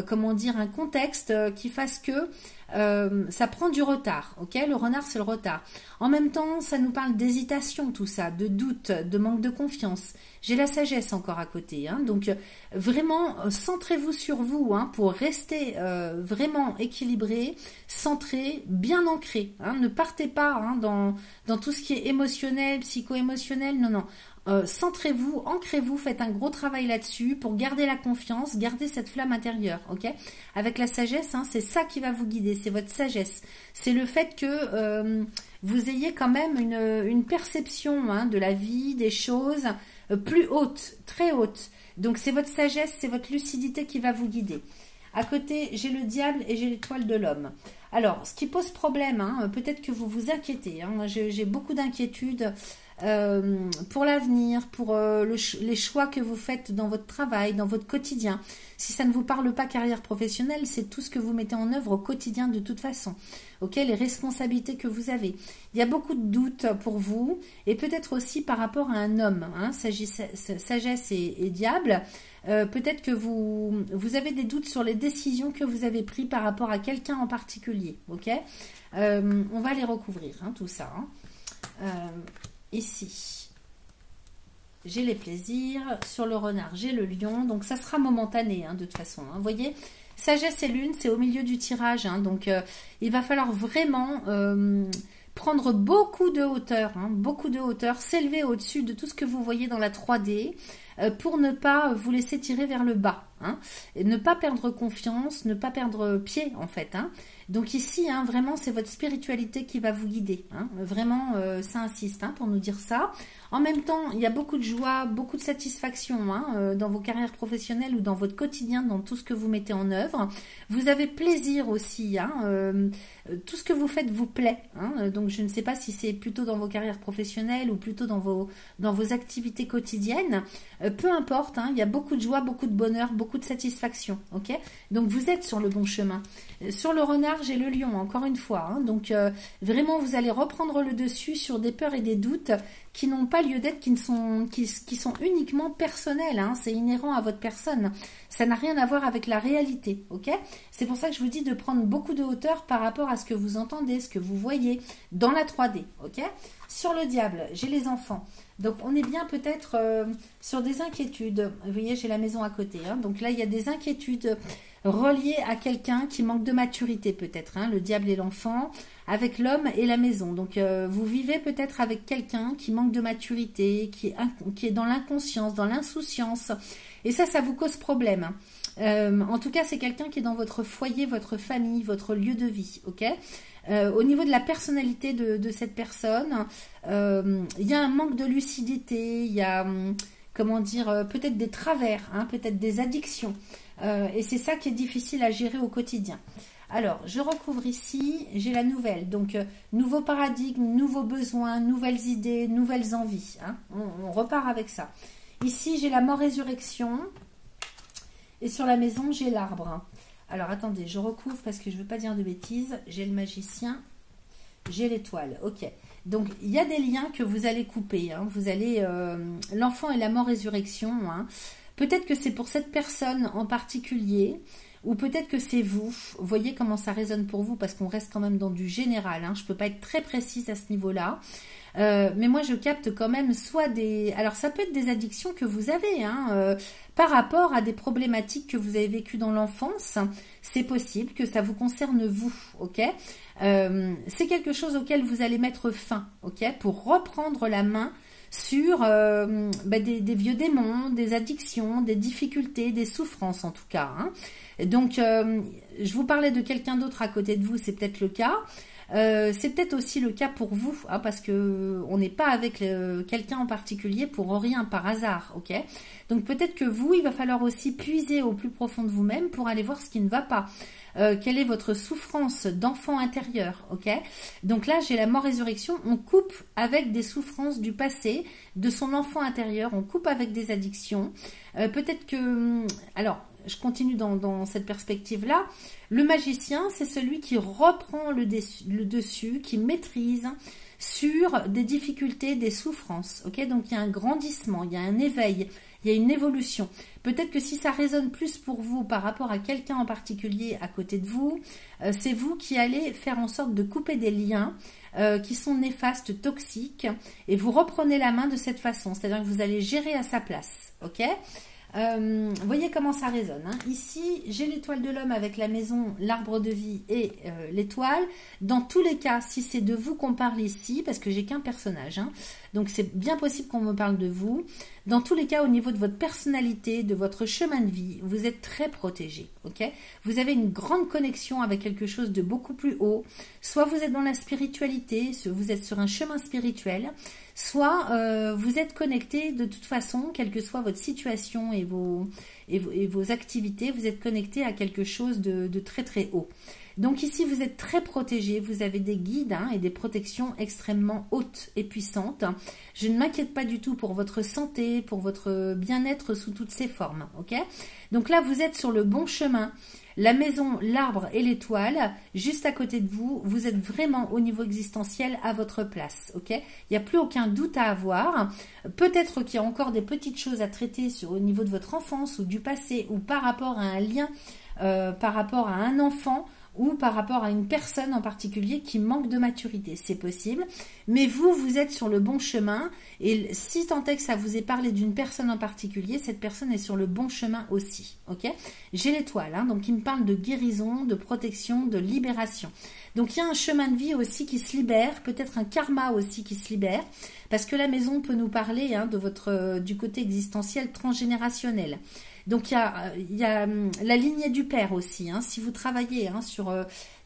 comment dire un contexte qui fasse que ça prend du retard. Ok, le renard c'est le retard. En même temps, ça nous parle d'hésitation, tout ça, de doute, de manque de confiance. J'ai la sagesse encore à côté, hein, donc vraiment centrez-vous sur vous hein, pour rester vraiment équilibré, centré, bien ancré. Hein, ne partez pas hein, dans tout ce qui est émotionnel, psycho-émotionnel. Non, non. Centrez-vous, ancrez-vous, faites un gros travail là-dessus pour garder la confiance, garder cette flamme intérieure, ok ? Avec la sagesse, hein, c'est ça qui va vous guider, c'est votre sagesse. C'est le fait que vous ayez quand même une perception hein, de la vie, des choses plus haute, très haute. Donc c'est votre sagesse, c'est votre lucidité qui va vous guider. À côté, j'ai le diable et j'ai l'étoile de l'homme. Alors, ce qui pose problème, hein, peut-être que vous vous inquiétez. Hein, j'ai beaucoup d'inquiétudes pour l'avenir, pour les choix que vous faites dans votre travail, dans votre quotidien. Si ça ne vous parle pas carrière professionnelle, c'est tout ce que vous mettez en œuvre au quotidien de toute façon. Ok, les responsabilités que vous avez. Il y a beaucoup de doutes pour vous et peut-être aussi par rapport à un homme. Hein, sagesse et diable. Peut-être que vous avez des doutes sur les décisions que vous avez prises par rapport à quelqu'un en particulier. Ok, on va les recouvrir, hein, tout ça. Hein. Ici, j'ai les plaisirs. Sur le renard, j'ai le lion. Donc, ça sera momentané, hein, de toute façon. Hein. Vous voyez, sagesse et lune, c'est au milieu du tirage. Hein, donc, il va falloir vraiment prendre beaucoup de hauteur. Hein, beaucoup de hauteur. S'élever au-dessus de tout ce que vous voyez dans la 3D pour ne pas vous laisser tirer vers le bas. Hein, et ne pas perdre confiance, ne pas perdre pied, en fait. Hein. Donc ici, hein, vraiment, c'est votre spiritualité qui va vous guider. Hein. Vraiment, ça insiste hein, pour nous dire ça. En même temps, il y a beaucoup de joie, beaucoup de satisfaction hein, dans vos carrières professionnelles ou dans votre quotidien, dans tout ce que vous mettez en œuvre. Vous avez plaisir aussi. Hein, tout ce que vous faites vous plaît. Hein. Donc je ne sais pas si c'est plutôt dans vos carrières professionnelles ou plutôt dans vos activités quotidiennes. Peu importe, hein, il y a beaucoup de joie, beaucoup de bonheur, beaucoup de satisfaction. Okay, donc vous êtes sur le bon chemin. Sur le renard, j'ai le lion, encore une fois. Hein, donc vraiment, vous allez reprendre le dessus sur des peurs et des doutes qui n'ont pas lieu d'être, qui sont uniquement personnels. Hein, c'est inhérent à votre personne. Ça n'a rien à voir avec la réalité. Ok, c'est pour ça que je vous dis de prendre beaucoup de hauteur par rapport à ce que vous entendez, ce que vous voyez dans la 3D. Ok, sur le diable, j'ai les enfants. Donc, on est bien peut-être sur des inquiétudes. Vous voyez, j'ai la maison à côté. Hein. Donc là, il y a des inquiétudes reliées à quelqu'un qui manque de maturité peut-être. Hein. Le diable et l'enfant, avec l'homme et la maison. Donc, vous vivez peut-être avec quelqu'un qui manque de maturité, qui est dans l'inconscience, dans l'insouciance. Et ça vous cause problème. Hein. En tout cas, c'est quelqu'un qui est dans votre foyer, votre famille, votre lieu de vie. Ok, Au niveau de la personnalité de cette personne, il y a un manque de lucidité, il y a, comment dire, peut-être des travers, hein, peut-être des addictions. Et c'est ça qui est difficile à gérer au quotidien. Alors, je recouvre ici, j'ai la nouvelle. Donc, nouveau paradigme, nouveaux besoins, nouvelles idées, nouvelles envies. Hein. On repart avec ça. Ici, j'ai la mort-résurrection. Et sur la maison, j'ai l'arbre. Alors, attendez, je recouvre parce que je ne veux pas dire de bêtises. J'ai le magicien, j'ai l'étoile. Ok. Donc, il y a des liens que vous allez couper. Hein. Vous allez... l'enfant et la mort-résurrection. Hein. Peut-être que c'est pour cette personne en particulier... Ou peut-être que c'est vous. Voyez comment ça résonne pour vous parce qu'on reste quand même dans du général. Hein. Je ne peux pas être très précise à ce niveau-là. Mais moi, je capte quand même soit des... Alors, ça peut être des addictions que vous avez hein, par rapport à des problématiques que vous avez vécues dans l'enfance. C'est possible que ça vous concerne vous, ok c'est quelque chose auquel vous allez mettre fin, ok pour reprendre la main sur des vieux démons, des addictions, des difficultés, des souffrances en tout cas. Hein. Donc, je vous parlais de quelqu'un d'autre à côté de vous, c'est peut-être le cas. C'est peut-être aussi le cas pour vous, hein, parce que on n'est pas avec quelqu'un en particulier pour rien, par hasard, ok? Donc peut-être que vous, il va falloir aussi puiser au plus profond de vous-même pour aller voir ce qui ne va pas. Quelle est votre souffrance d'enfant intérieur, ok? Donc là, j'ai la mort-résurrection, on coupe avec des souffrances du passé, de son enfant intérieur, on coupe avec des addictions. Peut-être que... Alors, je continue dans cette perspective-là. Le magicien, c'est celui qui reprend le dessus, qui maîtrise sur des difficultés, des souffrances. Ok, donc il y a un grandissement, il y a un éveil, il y a une évolution. Peut-être que si ça résonne plus pour vous par rapport à quelqu'un en particulier à côté de vous, c'est vous qui allez faire en sorte de couper des liens qui sont néfastes, toxiques, et vous reprenez la main de cette façon. C'est-à-dire que vous allez gérer à sa place. Ok ? Voyez comment ça résonne. Hein. Ici, j'ai l'étoile de l'homme avec la maison, l'arbre de vie et l'étoile. Dans tous les cas, si c'est de vous qu'on parle ici, parce que j'ai qu'un personnage, hein, donc c'est bien possible qu'on me parle de vous. Dans tous les cas, au niveau de votre personnalité, de votre chemin de vie, vous êtes très protégé. Ok ? Vous avez une grande connexion avec quelque chose de beaucoup plus haut. Soit vous êtes dans la spiritualité, vous êtes sur un chemin spirituel, soit vous êtes connecté de toute façon, quelle que soit votre situation et vos activités, vous êtes connecté à quelque chose de très très haut. Donc ici, vous êtes très protégé, vous avez des guides hein, et des protections extrêmement hautes et puissantes. Je ne m'inquiète pas du tout pour votre santé, pour votre bien-être sous toutes ses formes. Ok ? Donc là, vous êtes sur le bon chemin. La maison, l'arbre et l'étoile, juste à côté de vous, vous êtes vraiment au niveau existentiel à votre place. Ok ? Il n'y a plus aucun doute à avoir. Peut-être qu'il y a encore des petites choses à traiter au niveau de votre enfance ou du passé ou par rapport à un lien, par rapport à un enfant ou par rapport à une personne en particulier qui manque de maturité. C'est possible, mais vous êtes sur le bon chemin et si tant est que ça vous ait parlé d'une personne en particulier, cette personne est sur le bon chemin aussi. Ok ? J'ai l'étoile, hein, donc il me parle de guérison, de protection, de libération. Donc il y a un chemin de vie aussi qui se libère, peut-être un karma aussi qui se libère, parce que la maison peut nous parler hein, du côté existentiel transgénérationnel. Donc il y a la lignée du père aussi. Hein, si vous travaillez hein, sur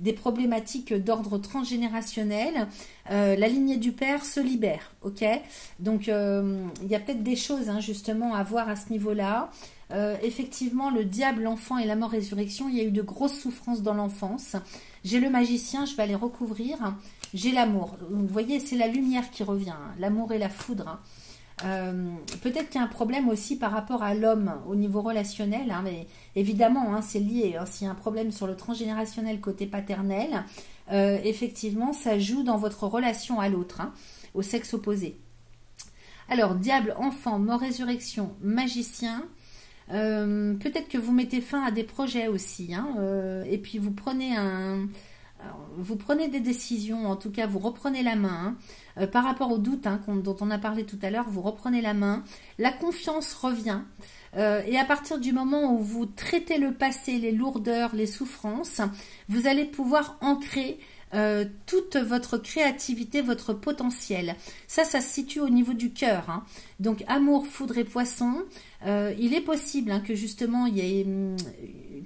des problématiques d'ordre transgénérationnel, la lignée du père se libère. Ok ? Donc il y a peut-être des choses hein, justement à voir à ce niveau-là. Effectivement, le diable, l'enfant et la mort-résurrection, il y a eu de grosses souffrances dans l'enfance. J'ai le magicien, je vais aller recouvrir. J'ai l'amour. Vous voyez, c'est la lumière qui revient. Hein, l'amour et la foudre. Hein. Peut-être qu'il y a un problème aussi par rapport à l'homme au niveau relationnel, hein, mais évidemment hein, c'est lié. Hein, s'il y a un problème sur le transgénérationnel côté paternel, effectivement ça joue dans votre relation à l'autre, hein, au sexe opposé. Alors diable, enfant, mort, résurrection, magicien. Peut-être que vous mettez fin à des projets aussi, hein, et puis vous prenez des décisions, en tout cas vous reprenez la main, hein, par rapport au doute hein, dont on a parlé tout à l'heure, vous reprenez la main, la confiance revient, et à partir du moment où vous traitez le passé, les lourdeurs, les souffrances, vous allez pouvoir ancrer toute votre créativité, votre potentiel. Ça se situe au niveau du cœur. Hein. Donc, amour, foudre et poisson, il est possible hein, que justement, il y ait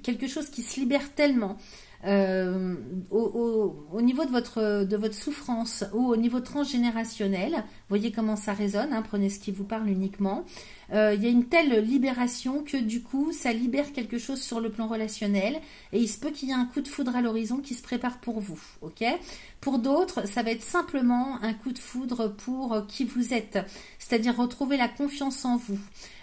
quelque chose qui se libère tellement au niveau de votre souffrance ou au niveau transgénérationnel. Voyez comment ça résonne, hein, prenez ce qui vous parle uniquement. Il y a une telle libération que du coup, ça libère quelque chose sur le plan relationnel et il se peut qu'il y ait un coup de foudre à l'horizon qui se prépare pour vous, ok? Pour d'autres, ça va être simplement un coup de foudre pour qui vous êtes, c'est-à-dire retrouver la confiance en vous,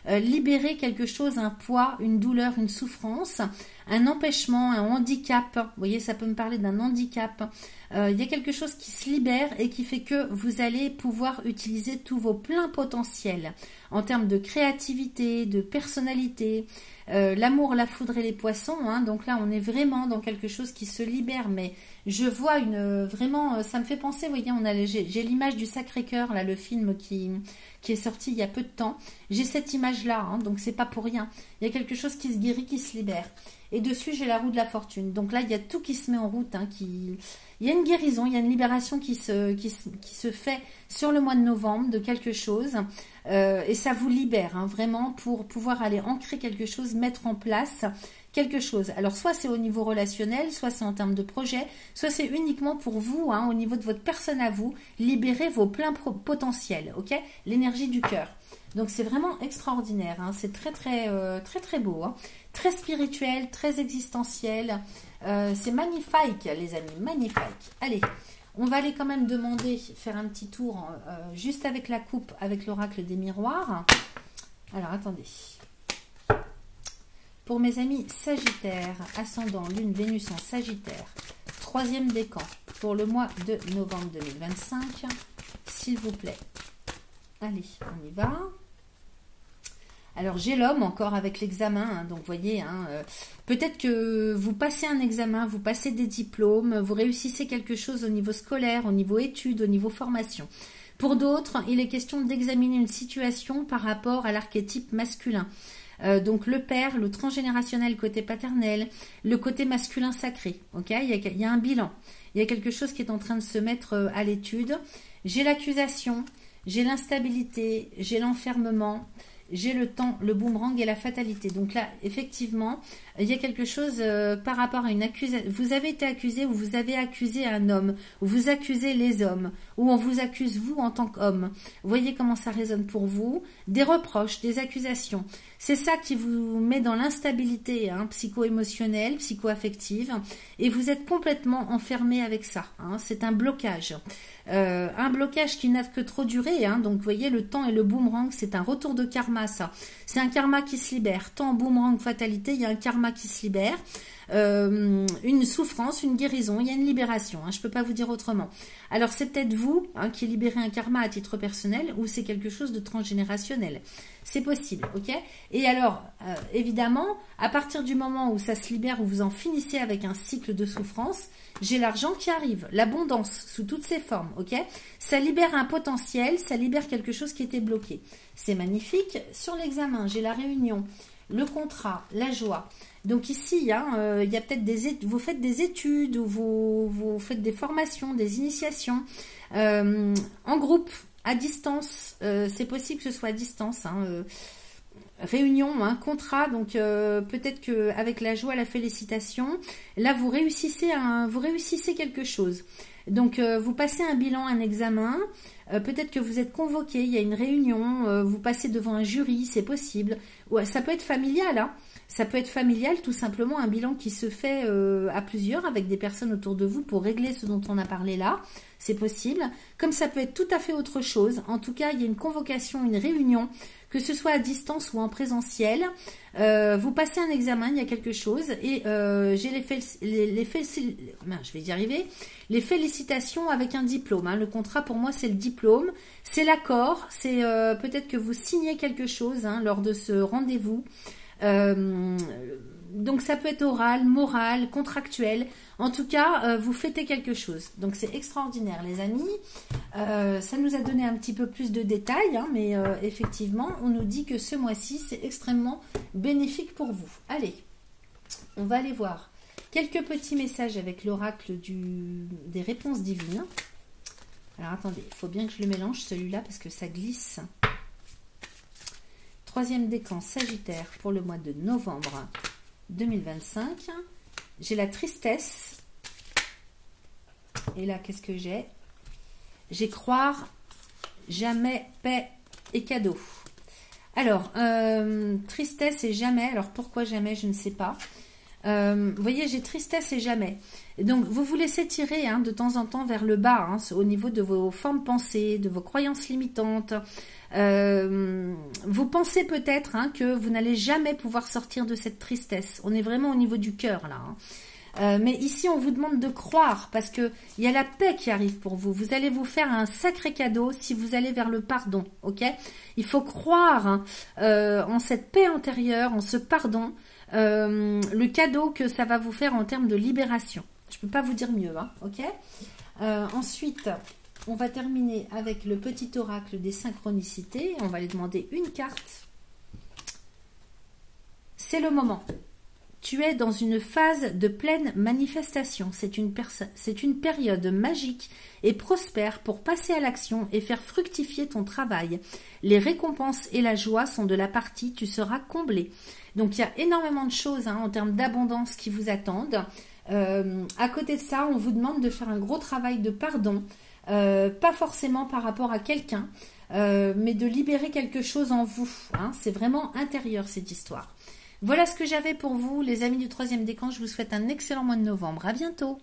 libérer quelque chose, un poids, une douleur, une souffrance, un empêchement, un handicap. Vous voyez, ça peut me parler d'un handicap. Il y a quelque chose qui se libère et qui fait que vous allez pouvoir utiliser tous vos pleins potentiels en termes de créativité, de personnalité, l'amour, la foudre et les poissons, hein. Donc là, on est vraiment dans quelque chose qui se libère, mais je vois vraiment, ça me fait penser, vous voyez, j'ai l'image du Sacré-Cœur, là, le film qui est sorti il y a peu de temps. J'ai cette image-là, hein, donc c'est pas pour rien. Il y a quelque chose qui se guérit, qui se libère. Et dessus, j'ai la roue de la fortune. Donc là, il y a tout qui se met en route, hein, il y a une guérison, il y a une libération qui se fait sur le mois de novembre de quelque chose. Et ça vous libère, hein, vraiment, pour pouvoir aller ancrer quelque chose, mettre en place quelque chose. Alors, soit c'est au niveau relationnel, soit c'est en termes de projet, soit c'est uniquement pour vous, hein, au niveau de votre personne à vous, libérer vos pleins potentiels, ok? L'énergie du cœur. Donc, c'est vraiment extraordinaire, hein, c'est très, très, très, très beau, hein, très spirituel, très existentiel. C'est magnifique, les amis, magnifique. Allez, on va aller quand même demander, faire un petit tour juste avec la coupe, avec l'oracle des miroirs. Alors, attendez. Pour mes amis Sagittaire, ascendant Lune, Vénus en Sagittaire, troisième décan pour le mois de novembre 2025, s'il vous plaît. Allez, on y va. Alors, j'ai l'homme encore avec l'examen, hein, donc vous voyez, hein, peut-être que vous passez un examen, vous passez des diplômes, vous réussissez quelque chose au niveau scolaire, au niveau études, au niveau formation. Pour d'autres, il est question d'examiner une situation par rapport à l'archétype masculin. Donc le père, le transgénérationnel côté paternel, le côté masculin sacré. Ok, il y a un bilan. Il y a quelque chose qui est en train de se mettre à l'étude. J'ai l'accusation, j'ai l'instabilité, j'ai l'enfermement, j'ai le temps, le boomerang et la fatalité. Donc là, effectivement, il y a quelque chose par rapport à une accusation. Vous avez été accusé ou vous avez accusé un homme, ou vous accusez les hommes, ou on vous accuse vous en tant qu'homme. Vous voyez comment ça résonne pour vous. Des reproches, des accusations. C'est ça qui vous met dans l'instabilité, hein, psycho-émotionnelle, psycho-affective, et vous êtes complètement enfermé avec ça, hein. C'est un blocage. Un blocage qui n'a que trop duré, hein. Donc vous voyez, le temps et le boomerang, c'est un retour de karma, ça. C'est un karma qui se libère. Temps, boomerang, fatalité, il y a un karma qui se libère. Une souffrance, une guérison, il y a une libération, hein, je ne peux pas vous dire autrement. Alors c'est peut-être vous, hein, qui libérez un karma à titre personnel, ou c'est quelque chose de transgénérationnel. C'est possible, ok? Et alors, évidemment, à partir du moment où ça se libère, où vous en finissez avec un cycle de souffrance, j'ai l'argent qui arrive, l'abondance sous toutes ses formes, ok? Ça libère un potentiel, ça libère quelque chose qui était bloqué. C'est magnifique. Sur l'examen, j'ai la réunion, le contrat, la joie. Donc ici, hein, il y a peut-être vous faites des études, ou vous faites des formations, des initiations, en groupe, à distance. C'est possible que ce soit à distance, hein, réunion, hein, contrat, donc peut-être qu'avec la joie, la félicitation, là vous réussissez quelque chose. Donc vous passez un bilan, un examen, peut-être que vous êtes convoqué, il y a une réunion, vous passez devant un jury, c'est possible. Ouais, ça peut être familial, hein. Ça peut être familial, tout simplement, un bilan qui se fait à plusieurs, avec des personnes autour de vous pour régler ce dont on a parlé là. C'est possible. Comme ça peut être tout à fait autre chose. En tout cas, il y a une convocation, une réunion, que ce soit à distance ou en présentiel. Vous passez un examen, il y a quelque chose. Et j'ai je vais y arriver. Les félicitations avec un diplôme, hein. Le contrat, pour moi, c'est le diplôme. C'est l'accord. C'est peut-être que vous signez quelque chose, hein, lors de ce rendez-vous. Donc ça peut être oral, moral, contractuel. En tout cas, vous fêtez quelque chose. Donc c'est extraordinaire, les amis. Ça nous a donné un petit peu plus de détails, hein, mais effectivement, on nous dit que ce mois-ci, c'est extrêmement bénéfique pour vous. Allez, on va aller voir quelques petits messages avec l'oracle des réponses divines. Alors attendez, il faut bien que je le mélange celui-là parce que ça glisse. Troisième décan Sagittaire pour le mois de novembre 2025. J'ai la tristesse. Et là, qu'est-ce que j'ai? J'ai croire, jamais, paix et cadeau. Alors, tristesse et jamais. Alors, pourquoi jamais? Je ne sais pas. Vous voyez, j'ai tristesse et jamais. Et donc, vous vous laissez tirer de temps en temps vers le bas, au niveau de vos formes pensées, de vos croyances limitantes. Vous pensez peut-être que vous n'allez jamais pouvoir sortir de cette tristesse. On est vraiment au niveau du cœur, là. Mais ici, on vous demande de croire, parce qu'il y a la paix qui arrive pour vous. Vous allez vous faire un sacré cadeau si vous allez vers le pardon, ok? Il faut croire en cette paix intérieure, en ce pardon, le cadeau que ça va vous faire en termes de libération. Je ne peux pas vous dire mieux, ok? Ensuite, on va terminer avec le petit oracle des synchronicités. On va aller demander une carte. C'est le moment. Tu es dans une phase de pleine manifestation. C'est une période magique et prospère pour passer à l'action et faire fructifier ton travail. Les récompenses et la joie sont de la partie. Tu seras comblé. Donc, il y a énormément de choses en termes d'abondance qui vous attendent. À côté de ça, on vous demande de faire un gros travail de pardon. Pas forcément par rapport à quelqu'un, mais de libérer quelque chose en vous. C'est vraiment intérieur, cette histoire. Voilà ce que j'avais pour vous, les amis du troisième décan. Je vous souhaite un excellent mois de novembre. À bientôt.